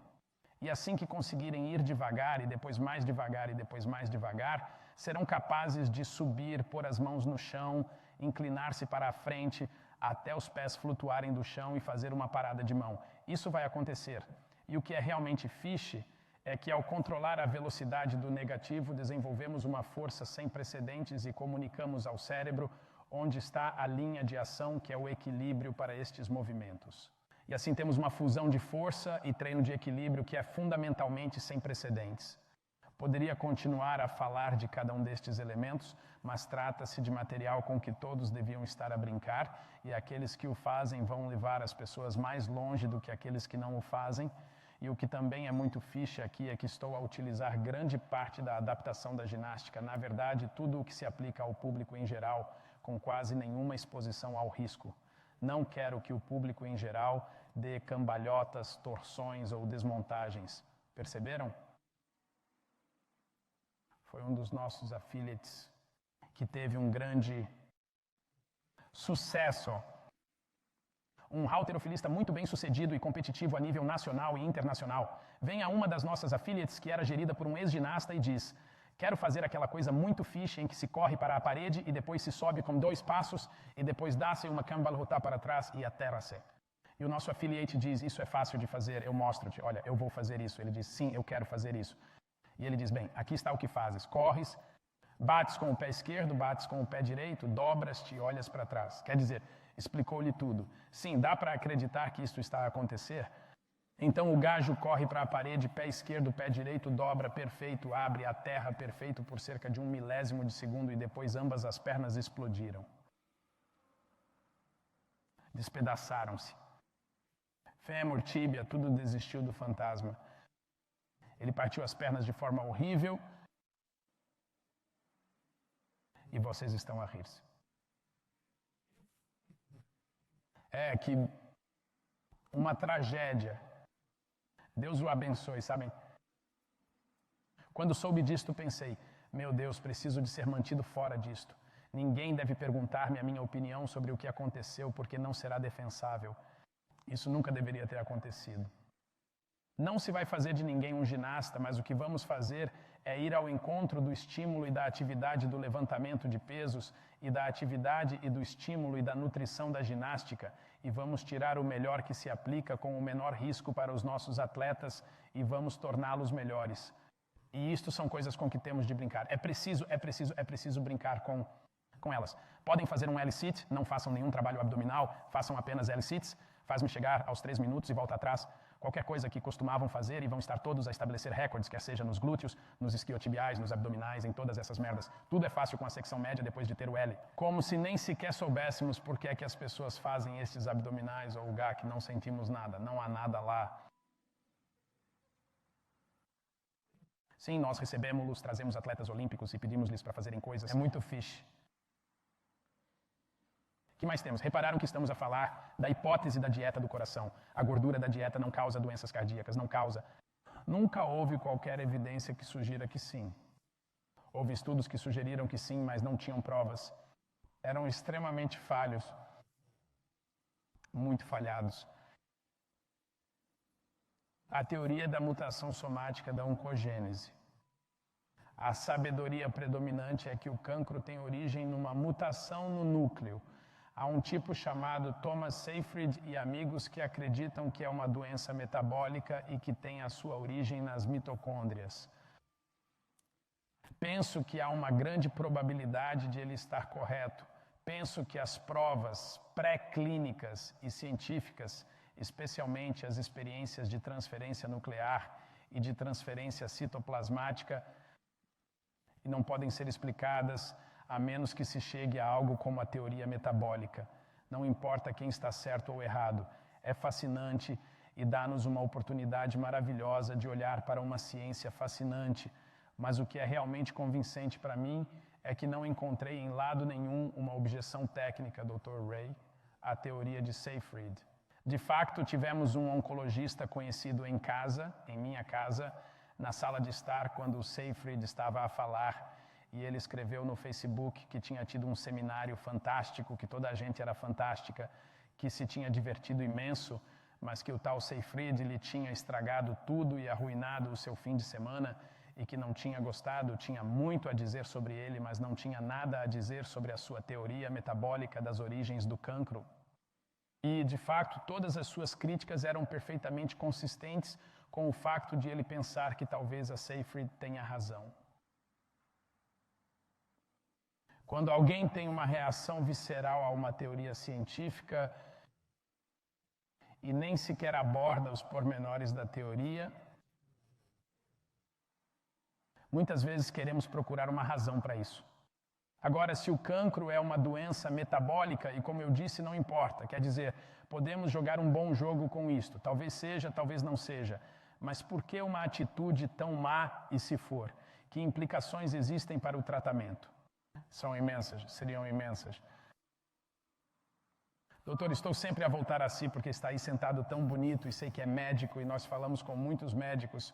E assim que conseguirem ir devagar e depois mais devagar e depois mais devagar, serão capazes de subir, pôr as mãos no chão, inclinar-se para a frente até os pés flutuarem do chão e fazer uma parada de mão. Isso vai acontecer. E o que é realmente fiche é que ao controlar a velocidade do negativo, desenvolvemos uma força sem precedentes e comunicamos ao cérebro onde está a linha de ação, que é o equilíbrio para estes movimentos. E assim temos uma fusão de força e treino de equilíbrio que é fundamentalmente sem precedentes. Poderia continuar a falar de cada um destes elementos, mas trata-se de material com que todos deviam estar a brincar, e aqueles que o fazem vão levar as pessoas mais longe do que aqueles que não o fazem. E o que também é muito fiche aqui é que estou a utilizar grande parte da adaptação da ginástica, na verdade, tudo o que se aplica ao público em geral, com quase nenhuma exposição ao risco. Não quero que o público em geral dê cambalhotas, torções ou desmontagens. Perceberam? Foi um dos nossos affiliates que teve um grande sucesso. Um halterofilista muito bem sucedido e competitivo a nível nacional e internacional. Vem a uma das nossas affiliates que era gerida por um ex-ginasta e diz: quero fazer aquela coisa muito fixe em que se corre para a parede e depois se sobe com 2 passos e depois dá-se uma cambalhota para trás e aterra-se. E o nosso affiliate diz: isso é fácil de fazer, eu mostro-te, olha, eu vou fazer isso. Ele diz: sim, eu quero fazer isso. E ele diz: bem, aqui está o que fazes, corres, bates com o pé esquerdo, bates com o pé direito, dobras-te e olhas para trás. Quer dizer, explicou-lhe tudo. Sim, dá para acreditar que isso está a acontecer? Então o gajo corre para a parede, pé esquerdo, pé direito, dobra, perfeito, abre a terra, perfeito, por cerca de 1 milésimo de segundo e depois ambas as pernas explodiram. Despedaçaram-se. Fêmur, tíbia, tudo desistiu do fantasma. Ele partiu as pernas de forma horrível e vocês estão a rir-se. É que uma tragédia. Deus o abençoe, sabem? Quando soube disto, pensei: meu Deus, preciso de ser mantido fora disto. Ninguém deve perguntar-me a minha opinião sobre o que aconteceu, porque não será defensável. Isso nunca deveria ter acontecido. Não se vai fazer de ninguém um ginasta, mas o que vamos fazer é ir ao encontro do estímulo e da atividade do levantamento de pesos e da atividade e do estímulo e da nutrição da ginástica e vamos tirar o melhor que se aplica com o menor risco para os nossos atletas e vamos torná-los melhores. E isto são coisas com que temos de brincar. É preciso brincar com elas. Podem fazer um L-sit, não façam nenhum trabalho abdominal, façam apenas L-sits, faz-me chegar aos 3 minutos e volta atrás. Qualquer coisa que costumavam fazer e vão estar todos a estabelecer recordes, quer seja nos glúteos, nos isquiotibiais, nos abdominais, em todas essas merdas. Tudo é fácil com a secção média depois de ter o L. Como se nem sequer soubéssemos por que é que as pessoas fazem estes abdominais ou o GAC, não sentimos nada, não há nada lá. Sim, nós recebemos-los, trazemos atletas olímpicos e pedimos-lhes para fazerem coisas. É muito fixe. O que mais temos? Repararam que estamos a falar da hipótese da dieta do coração. A gordura da dieta não causa doenças cardíacas, não causa. Nunca houve qualquer evidência que sugira que sim. Houve estudos que sugeriram que sim, mas não tinham provas. Eram extremamente falhos. Muito falhados. A teoria da mutação somática da oncogênese. A sabedoria predominante é que o cancro tem origem numa mutação no núcleo. Há um tipo chamado Thomas Seyfried e amigos que acreditam que é uma doença metabólica e que tem a sua origem nas mitocôndrias. Penso que há uma grande probabilidade de ele estar correto. Penso que as provas pré-clínicas e científicas, especialmente as experiências de transferência nuclear e de transferência citoplasmática, não podem ser explicadas a menos que se chegue a algo como a teoria metabólica. Não importa quem está certo ou errado. É fascinante e dá-nos uma oportunidade maravilhosa de olhar para uma ciência fascinante. Mas o que é realmente convincente para mim é que não encontrei em lado nenhum uma objeção técnica, Dr. Ray, à teoria de Seyfried. De facto, tivemos um oncologista conhecido em casa, em minha casa, na sala de estar, quando o Seyfried estava a falar. E ele escreveu no Facebook que tinha tido um seminário fantástico, que toda a gente era fantástica, que se tinha divertido imenso, mas que o tal Seyfried lhe tinha estragado tudo e arruinado o seu fim de semana e que não tinha gostado, tinha muito a dizer sobre ele, mas não tinha nada a dizer sobre a sua teoria metabólica das origens do cancro. E, de fato, todas as suas críticas eram perfeitamente consistentes com o facto de ele pensar que talvez a Seyfried tenha razão. Quando alguém tem uma reação visceral a uma teoria científica e nem sequer aborda os pormenores da teoria, muitas vezes queremos procurar uma razão para isso. Agora, se o cancro é uma doença metabólica, e como eu disse, não importa, quer dizer, podemos jogar um bom jogo com isto. Talvez seja, talvez não seja. Mas por que uma atitude tão má e se for? Que implicações existem para o tratamento? São imensas, seriam imensas. Doutor, estou sempre a voltar a si porque está aí sentado tão bonito e sei que é médico e nós falamos com muitos médicos.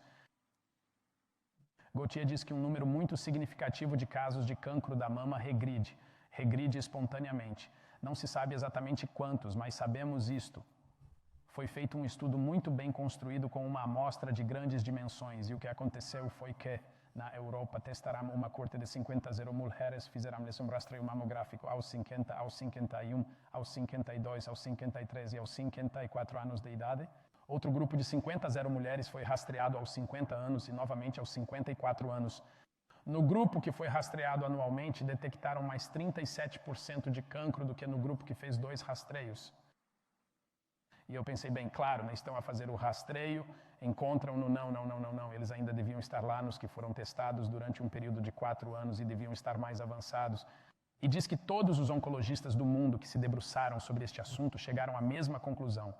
Gautier diz que um número muito significativo de casos de cancro da mama regride espontaneamente. Não se sabe exatamente quantos, mas sabemos isto. Foi feito um estudo muito bem construído com uma amostra de grandes dimensões e o que aconteceu foi que na Europa testaram uma corte de 50 mulheres, fizeram-lhes um rastreio mamográfico aos 50, aos 51, aos 52, aos 53 e aos 54 anos de idade. Outro grupo de 50 mulheres foi rastreado aos 50 anos e novamente aos 54 anos. No grupo que foi rastreado anualmente, detectaram mais 37% de cancro do que no grupo que fez 2 rastreios. E eu pensei, bem, claro, né, estão a fazer o rastreio, encontram no não. Eles ainda deviam estar lá nos que foram testados durante um período de 4 anos e deviam estar mais avançados. E diz que todos os oncologistas do mundo que se debruçaram sobre este assunto chegaram à mesma conclusão.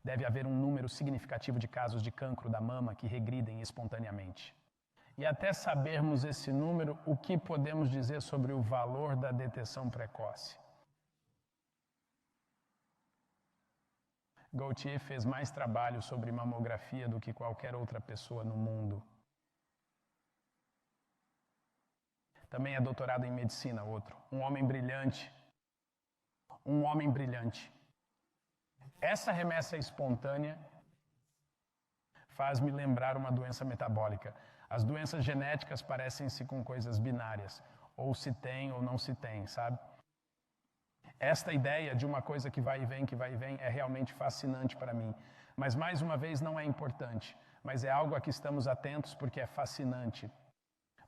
Deve haver um número significativo de casos de cancro da mama que regridem espontaneamente. E até sabermos esse número, o que podemos dizer sobre o valor da detecção precoce? Gautier fez mais trabalho sobre mamografia do que qualquer outra pessoa no mundo. Também é doutorado em medicina, outro. Um homem brilhante. Essa remessa espontânea faz-me lembrar uma doença metabólica. As doenças genéticas parecem-se com coisas binárias. Ou se tem ou não se tem, sabe? Esta ideia de uma coisa que vai e vem, é realmente fascinante para mim. Mas, mais uma vez, não é importante. Mas é algo a que estamos atentos porque é fascinante.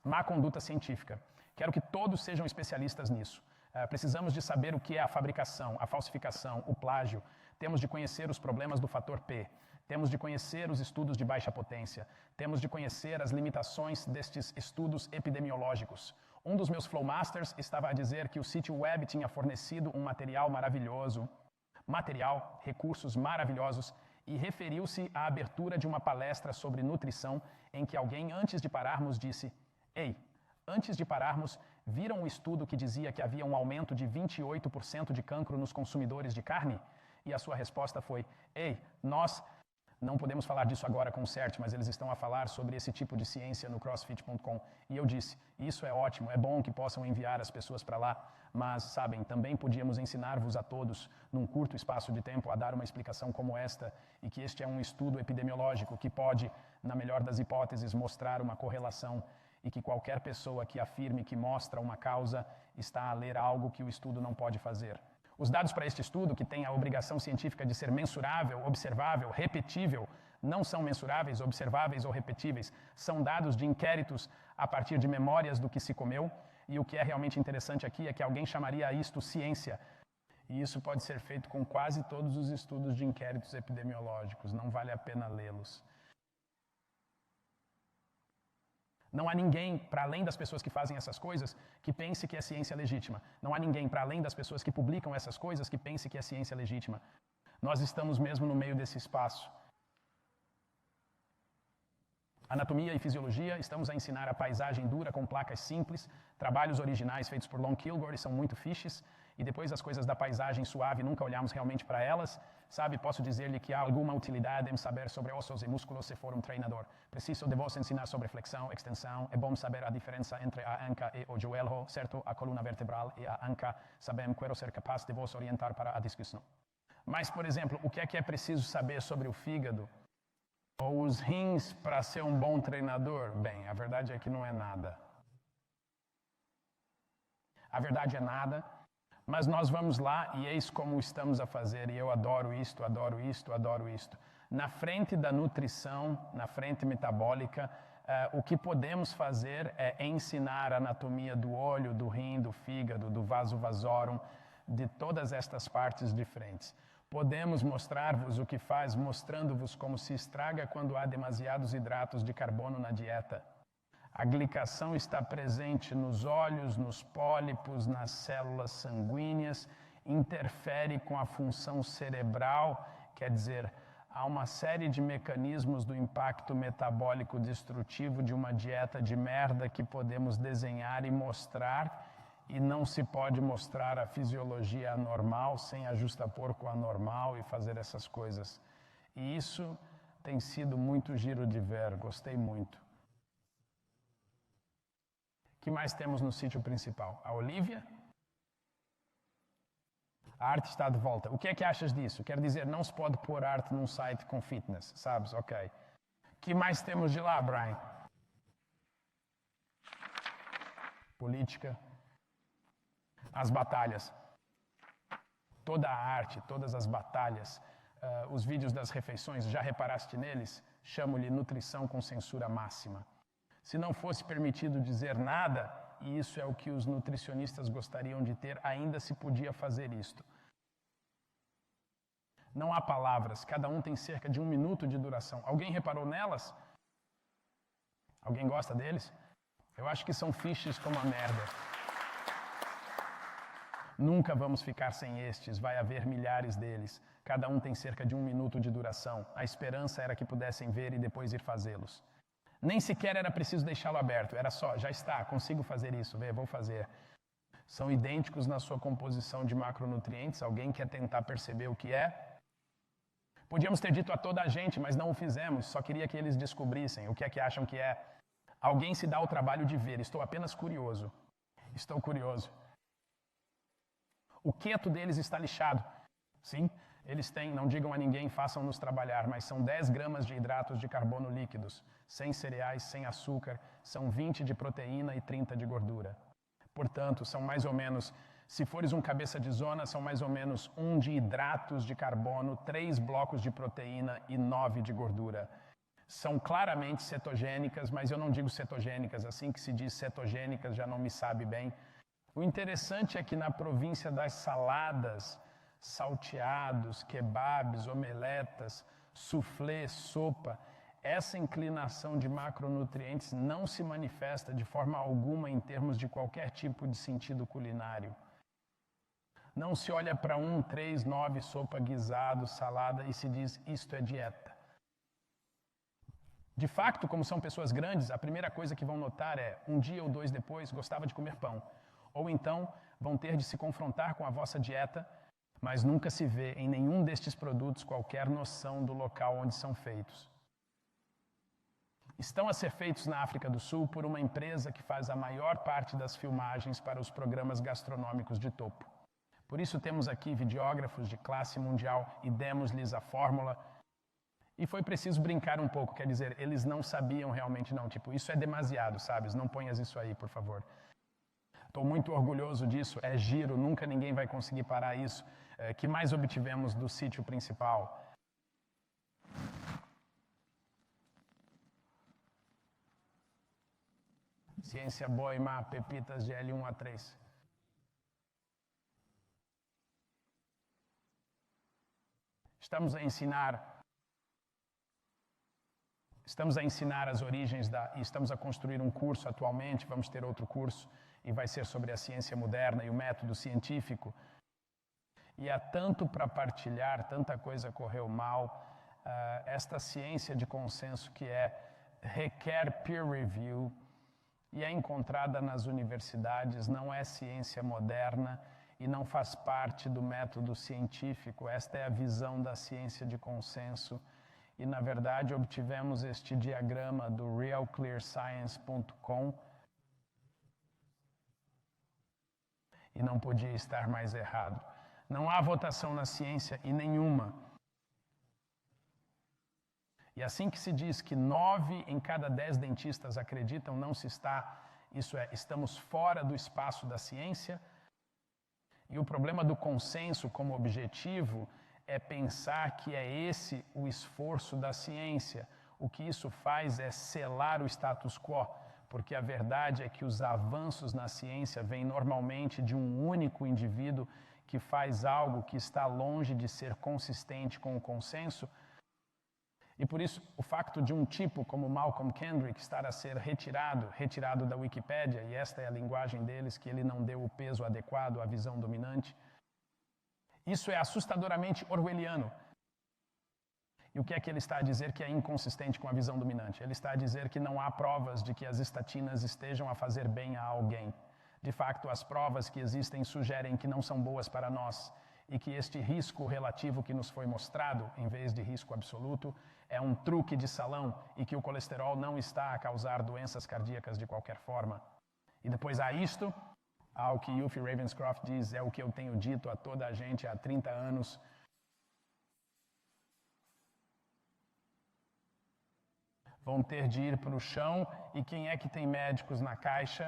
Má conduta científica. Quero que todos sejam especialistas nisso. Precisamos de saber o que é a fabricação, a falsificação, o plágio. Temos de conhecer os problemas do fator P. Temos de conhecer os estudos de baixa potência. Temos de conhecer as limitações destes estudos epidemiológicos. Um dos meus Flowmasters estava a dizer que o sítio web tinha fornecido um material maravilhoso, recursos maravilhosos, e referiu-se à abertura de uma palestra sobre nutrição em que alguém, antes de pararmos, disse: "Ei, antes de pararmos, viram um estudo que dizia que havia um aumento de 28% de cancro nos consumidores de carne?" E a sua resposta foi: "Ei, nós não podemos falar disso agora com o CERT, mas eles estão a falar sobre esse tipo de ciência no CrossFit.com." E eu disse, isso é ótimo, é bom que possam enviar as pessoas para lá, mas, sabem, também podíamos ensinar-vos a todos, num curto espaço de tempo, a dar uma explicação como esta, e que este é um estudo epidemiológico que pode, na melhor das hipóteses, mostrar uma correlação, e que qualquer pessoa que afirme que mostra uma causa está a ler algo que o estudo não pode fazer. Os dados para este estudo, que tem a obrigação científica de ser mensurável, observável, repetível, não são mensuráveis, observáveis ou repetíveis. São dados de inquéritos a partir de memórias do que se comeu. E o que é realmente interessante aqui é que alguém chamaria isto ciência. E isso pode ser feito com quase todos os estudos de inquéritos epidemiológicos. Não vale a pena lê-los. Não há ninguém, para além das pessoas que fazem essas coisas, que pense que é ciência legítima. Não há ninguém, para além das pessoas que publicam essas coisas, que pense que é ciência legítima. Nós estamos mesmo no meio desse espaço. Anatomia e fisiologia, estamos a ensinar a paisagem dura com placas simples, trabalhos originais feitos por Lon Kilgore são muito fiches, e depois as coisas da paisagem suave, nunca olhamos realmente para elas. Sabe, posso dizer-lhe que há alguma utilidade em saber sobre ossos e músculos se for um treinador. Preciso de vos ensinar sobre flexão, extensão. É bom saber a diferença entre a anca e o joelho, certo? A coluna vertebral e a anca. Sabem, quero ser capaz de vos orientar para a discussão. Mas, por exemplo, o que é preciso saber sobre o fígado? Ou os rins para ser um bom treinador? Bem, a verdade é que não é nada. A verdade é nada. Mas nós vamos lá e eis como estamos a fazer, e eu adoro isto. Na frente da nutrição, na frente metabólica, o que podemos fazer é ensinar a anatomia do olho, do rim, do fígado, do vaso vasorum, de todas estas partes diferentes. Podemos mostrar-vos o que faz, mostrando-vos como se estraga quando há demasiados hidratos de carbono na dieta. A glicação está presente nos olhos, nos pólipos, nas células sanguíneas, interfere com a função cerebral, quer dizer, há uma série de mecanismos do impacto metabólico destrutivo de uma dieta de merda que podemos desenhar e mostrar, e não se pode mostrar a fisiologia anormal sem ajustapor com a normal e fazer essas coisas. E isso tem sido muito giro de ver, gostei muito. O que mais temos no sítio principal? A Olivia? A arte está de volta. O que é que achas disso? Quer dizer, não se pode pôr arte num site com fitness, sabes? Ok. O que mais temos de lá, Brian? Política. As batalhas. Toda a arte, todas as batalhas. Os vídeos das refeições, já reparaste neles? Chamo-lhe nutrição com censura máxima. Se não fosse permitido dizer nada, e isso é o que os nutricionistas gostariam de ter, ainda se podia fazer isto. Não há palavras, cada um tem cerca de 1 minuto de duração. Alguém reparou nelas? Alguém gosta deles? Eu acho que são fiches como a merda. Nunca vamos ficar sem estes, vai haver milhares deles. Cada um tem cerca de 1 minuto de duração. A esperança era que pudessem ver e depois ir fazê-los. Nem sequer era preciso deixá-lo aberto, era só, já está, consigo fazer isso, vou fazer. São idênticos na sua composição de macronutrientes, alguém quer tentar perceber o que é? Podíamos ter dito a toda a gente, mas não o fizemos, só queria que eles descobrissem o que é que acham que é. Alguém se dá o trabalho de ver, estou apenas curioso. Estou curioso. O keto deles está lixado. Sim, eles têm, não digam a ninguém, façam-nos trabalhar, mas são 10 gramas de hidratos de carbono líquidos, sem cereais, sem açúcar, são 20 de proteína e 30 de gordura. Portanto, são mais ou menos, se fores um cabeça de zona, são mais ou menos 1 de hidratos de carbono, 3 blocos de proteína e 9 de gordura. São claramente cetogênicas, mas eu não digo cetogênicas, assim que se diz cetogênicas já não me sabe bem. O interessante é que na província das saladas, salteados, kebabs, omeletas, soufflé, sopa, essa inclinação de macronutrientes não se manifesta de forma alguma em termos de qualquer tipo de sentido culinário. Não se olha para 1, 3, 9, sopa, guisado, salada e se diz, isto é dieta. De facto, como são pessoas grandes, a primeira coisa que vão notar é, 1 dia ou 2 depois, gostava de comer pão. Ou então, vão ter de se confrontar com a vossa dieta, mas nunca se vê em nenhum destes produtos qualquer noção do local onde são feitos. Estão a ser feitos na África do Sul por uma empresa que faz a maior parte das filmagens para os programas gastronômicos de topo. Por isso temos aqui videógrafos de classe mundial e demos-lhes a fórmula. E foi preciso brincar um pouco, quer dizer, eles não sabiam realmente não, tipo, isso é demasiado, sabes? Não ponhas isso aí, por favor. Estou muito orgulhoso disso, é giro, nunca ninguém vai conseguir parar isso. Que mais obtivemos do sítio principal? Ciência boa e má, pepitas de L1 a 3. Estamos a ensinar as origens e estamos a construir um curso atualmente, vamos ter outro curso, e vai ser sobre a ciência moderna e o método científico. E há tanto para partilhar, tanta coisa correu mal. Esta ciência de consenso que requer peer review e é encontrada nas universidades, não é ciência moderna e não faz parte do método científico. Esta é a visão da ciência de consenso. E, na verdade, obtivemos este diagrama do realclearscience.com e não podia estar mais errado. Não há votação na ciência e nenhuma. E assim que se diz que 9 em cada 10 dentistas acreditam, não se está, isso é, estamos fora do espaço da ciência. E o problema do consenso como objetivo é pensar que é esse o esforço da ciência. O que isso faz é selar o status quo, porque a verdade é que os avanços na ciência vêm normalmente de um único indivíduo que faz algo que está longe de ser consistente com o consenso. E por isso, o facto de um tipo como Malcolm Kendrick estar a ser retirado da Wikipédia, e esta é a linguagem deles, que ele não deu o peso adequado à visão dominante, isso é assustadoramente orwelliano. E o que é que ele está a dizer que é inconsistente com a visão dominante? Ele está a dizer que não há provas de que as estatinas estejam a fazer bem a alguém. De facto, as provas que existem sugerem que não são boas para nós e que este risco relativo que nos foi mostrado, em vez de risco absoluto, é um truque de salão e que o colesterol não está a causar doenças cardíacas de qualquer forma. E depois há isto, ao que Yuffie Ravenscroft diz, é o que eu tenho dito a toda a gente há 30 anos. Vão ter de ir para o chão, e quem é que tem médicos na caixa?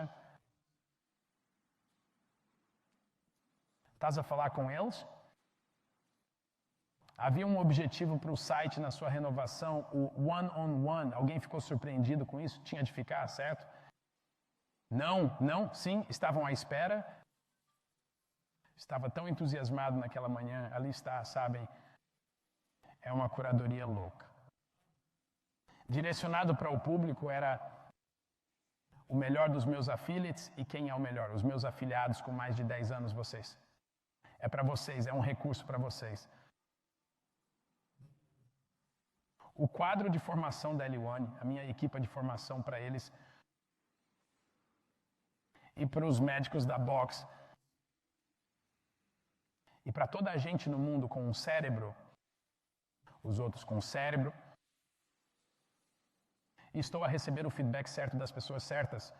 Estás a falar com eles? Havia um objetivo para o site na sua renovação, o one-on-one. Alguém ficou surpreendido com isso? Tinha de ficar, certo? Não, sim, estavam à espera. Estava tão entusiasmado naquela manhã, ali está, sabem? É uma curadoria louca. Direcionado para o público era o melhor dos meus affiliates. E quem é o melhor? Os meus afiliados com mais de 10 anos, vocês. É para vocês, é um recurso para vocês. O quadro de formação da L1, a minha equipe de formação para eles e para os médicos da box e para toda a gente no mundo com um cérebro, os outros com cérebro. E estou a receber o feedback certo das pessoas certas.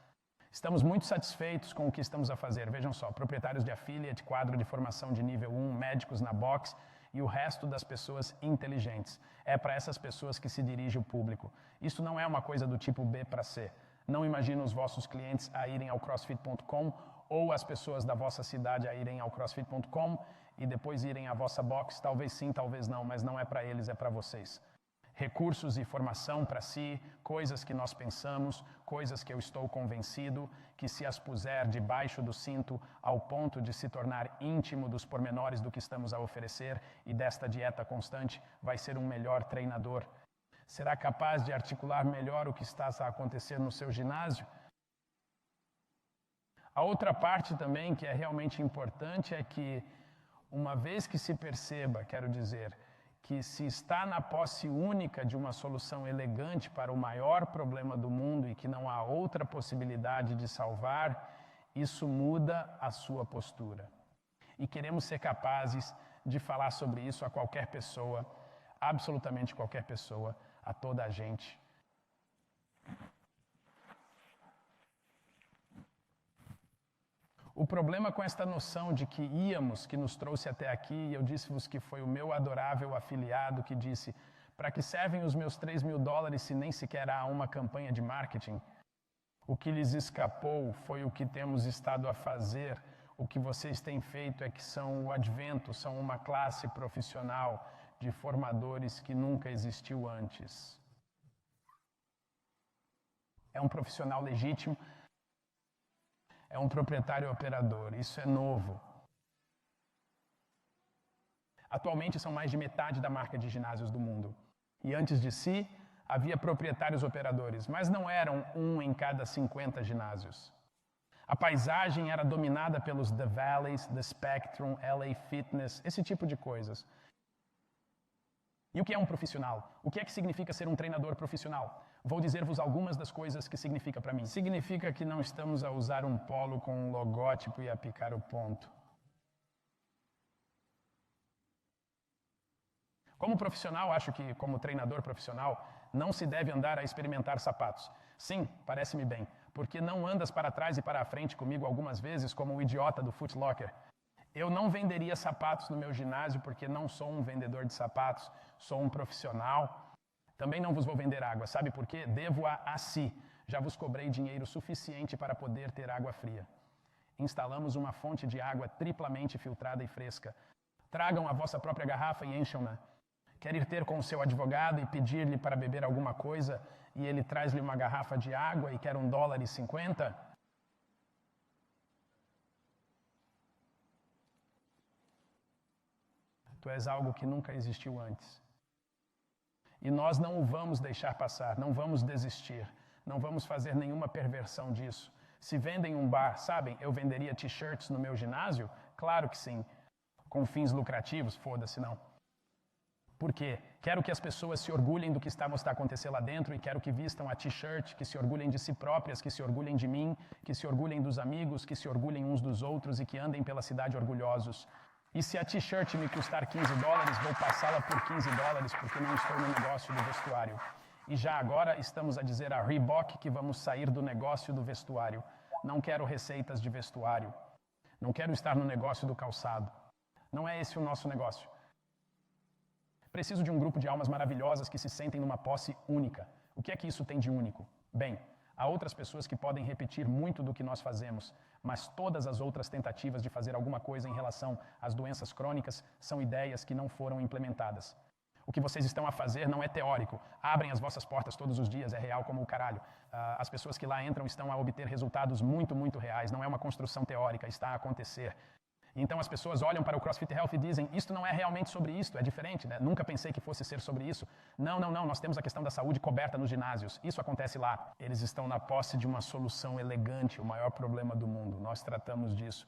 Estamos muito satisfeitos com o que estamos a fazer. Vejam só, proprietários de affiliate, quadro de formação de nível 1, médicos na box e o resto das pessoas inteligentes. É para essas pessoas que se dirige o público. Isso não é uma coisa do tipo B para C. Não imagine os vossos clientes a irem ao CrossFit.com ou as pessoas da vossa cidade a irem ao CrossFit.com e depois irem à vossa box. Talvez sim, talvez não, mas não é para eles, é para vocês. Recursos e formação para si, coisas que nós pensamos, coisas que eu estou convencido que se as puser debaixo do cinto ao ponto de se tornar íntimo dos pormenores do que estamos a oferecer e desta dieta constante, vai ser um melhor treinador. Será capaz de articular melhor o que está a acontecer no seu ginásio? A outra parte também que é realmente importante é que, uma vez que se perceba, quero dizer, que se está na posse única de uma solução elegante para o maior problema do mundo e que não há outra possibilidade de salvar, isso muda a sua postura. E queremos ser capazes de falar sobre isso a qualquer pessoa, absolutamente qualquer pessoa, a toda a gente. O problema com esta noção de que íamos, que nos trouxe até aqui, e eu disse-vos que foi o meu adorável afiliado que disse: para que servem os meus $3.000 se nem sequer há uma campanha de marketing? O que lhes escapou foi o que temos estado a fazer. O que vocês têm feito é que são o advento, são uma classe profissional de formadores que nunca existiu antes. É um profissional legítimo. É um proprietário operador, isso é novo. Atualmente são mais de metade da marca de ginásios do mundo. E antes de si, havia proprietários operadores, mas não eram um em cada 50 ginásios. A paisagem era dominada pelos The Valleys, The Spectrum, LA Fitness, esse tipo de coisas. E o que é um profissional? O que é que significa ser um treinador profissional? Vou dizer-vos algumas das coisas que significa para mim. Significa que não estamos a usar um polo com um logótipo e a picar o ponto. Como profissional, acho que como treinador profissional, não se deve andar a experimentar sapatos. Sim, parece-me bem, porque não andas para trás e para a frente comigo algumas vezes como um idiota do Foot Locker. Eu não venderia sapatos no meu ginásio porque não sou um vendedor de sapatos, sou um profissional. Também não vos vou vender água, sabe por quê? Devo-a a si. Já vos cobrei dinheiro suficiente para poder ter água fria. Instalamos uma fonte de água triplamente filtrada e fresca. Tragam a vossa própria garrafa e encham-na. Quer ir ter com o seu advogado e pedir-lhe para beber alguma coisa e ele traz-lhe uma garrafa de água e quer $1,50? Tu és algo que nunca existiu antes. E nós não o vamos deixar passar, não vamos desistir, não vamos fazer nenhuma perversão disso. Se vendem um bar, sabem, eu venderia t-shirts no meu ginásio? Claro que sim. Com fins lucrativos, foda-se não. Porque quero que as pessoas se orgulhem do que está acontecendo lá dentro e quero que vistam a t-shirt, que se orgulhem de si próprias, que se orgulhem de mim, que se orgulhem dos amigos, que se orgulhem uns dos outros e que andem pela cidade orgulhosos. E se a t-shirt me custar $15, vou passá-la por $15 porque não estou no negócio do vestuário. E já agora estamos a dizer a Reebok que vamos sair do negócio do vestuário. Não quero receitas de vestuário. Não quero estar no negócio do calçado. Não é esse o nosso negócio. Preciso de um grupo de almas maravilhosas que se sentem numa posse única. O que é que isso tem de único? Bem, há outras pessoas que podem repetir muito do que nós fazemos, mas todas as outras tentativas de fazer alguma coisa em relação às doenças crônicas são ideias que não foram implementadas. O que vocês estão a fazer não é teórico. Abrem as vossas portas todos os dias, é real como o caralho. As pessoas que lá entram estão a obter resultados muito, muito reais. Não é uma construção teórica, está a acontecer. Então as pessoas olham para o CrossFit Health e dizem, isto não é realmente sobre isto, é diferente, né? Nunca pensei que fosse ser sobre isso. Não, nós temos a questão da saúde coberta nos ginásios. Isso acontece lá. Eles estão na posse de uma solução elegante, o maior problema do mundo. Nós tratamos disso.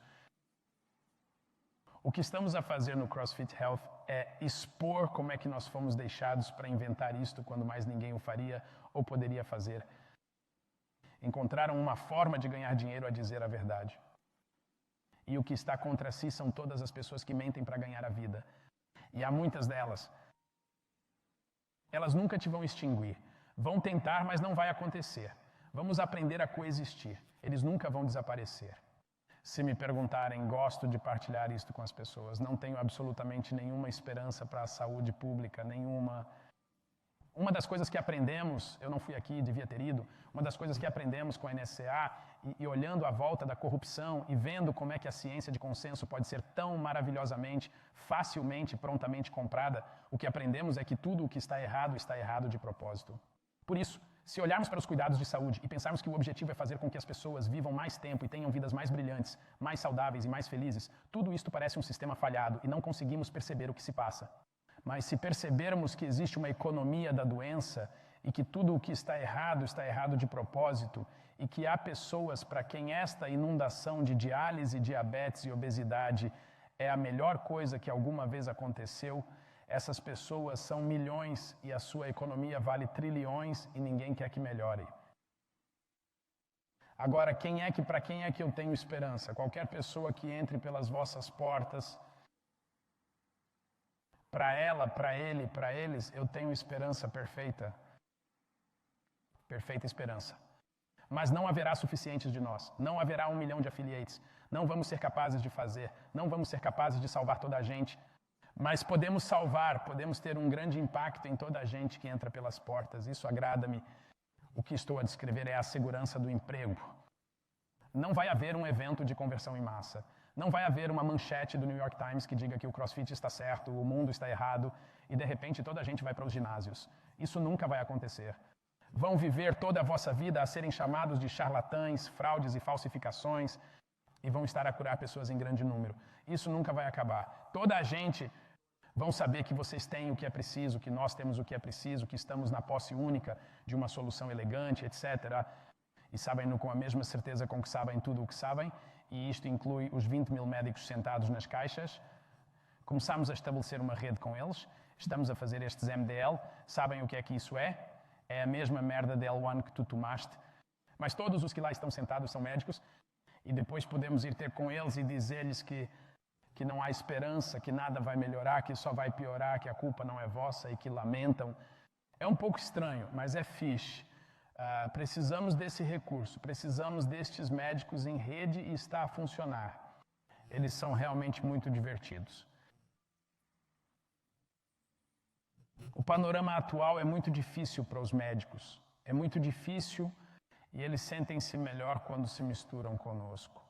O que estamos a fazer no CrossFit Health é expor como é que nós fomos deixados para inventar isto quando mais ninguém o faria ou poderia fazer. Encontraram uma forma de ganhar dinheiro a dizer a verdade. E o que está contra si são todas as pessoas que mentem para ganhar a vida. E há muitas delas. Elas nunca te vão extinguir. Vão tentar, mas não vai acontecer. Vamos aprender a coexistir. Eles nunca vão desaparecer. Se me perguntarem, gosto de partilhar isto com as pessoas. Não tenho absolutamente nenhuma esperança para a saúde pública, nenhuma. Uma das coisas que aprendemos, eu não fui aqui, devia ter ido, uma das coisas que aprendemos com a NSCA e olhando a volta da corrupção e vendo como é que a ciência de consenso pode ser tão maravilhosamente, facilmente, prontamente comprada, o que aprendemos é que tudo o que está errado de propósito. Por isso, se olharmos para os cuidados de saúde e pensarmos que o objetivo é fazer com que as pessoas vivam mais tempo e tenham vidas mais brilhantes, mais saudáveis e mais felizes, tudo isto parece um sistema falhado e não conseguimos perceber o que se passa. Mas se percebermos que existe uma economia da doença e que tudo o que está errado de propósito e que há pessoas para quem esta inundação de diálise, diabetes e obesidade é a melhor coisa que alguma vez aconteceu, essas pessoas são milhões e a sua economia vale trilhões e ninguém quer que melhore. Agora, para quem é que eu tenho esperança? Qualquer pessoa que entre pelas vossas portas, para ela, para ele, para eles, eu tenho esperança perfeita. Perfeita esperança. Mas não haverá suficientes de nós. Não haverá 1 milhão de affiliates. Não vamos ser capazes de fazer. Não vamos ser capazes de salvar toda a gente. Mas podemos salvar, podemos ter um grande impacto em toda a gente que entra pelas portas. Isso agrada-me. O que estou a descrever é a segurança do emprego. Não vai haver um evento de conversão em massa. Não vai haver uma manchete do New York Times que diga que o CrossFit está certo, o mundo está errado e de repente toda a gente vai para os ginásios. Isso nunca vai acontecer. Vão viver toda a vossa vida a serem chamados de charlatães, fraudes e falsificações e vão estar a curar pessoas em grande número. Isso nunca vai acabar. Toda a gente vão saber que vocês têm o que é preciso, que nós temos o que é preciso, que estamos na posse única de uma solução elegante, etc. E sabem-no com a mesma certeza com que sabem tudo o que sabem. E isto inclui os 20 mil médicos sentados nas caixas. Começámos a estabelecer uma rede com eles, estamos a fazer estes MDL, sabem o que é que isso é? É a mesma merda de L1 que tu tomaste, mas todos os que lá estão sentados são médicos e depois podemos ir ter com eles e dizer-lhes que não há esperança, que nada vai melhorar, que só vai piorar, que a culpa não é vossa e que lamentam. É um pouco estranho, mas é fixe. Precisamos desse recurso, precisamos destes médicos em rede e está a funcionar. Eles são realmente muito divertidos. O panorama atual é muito difícil para os médicos. É muito difícil e eles sentem-se melhor quando se misturam conosco.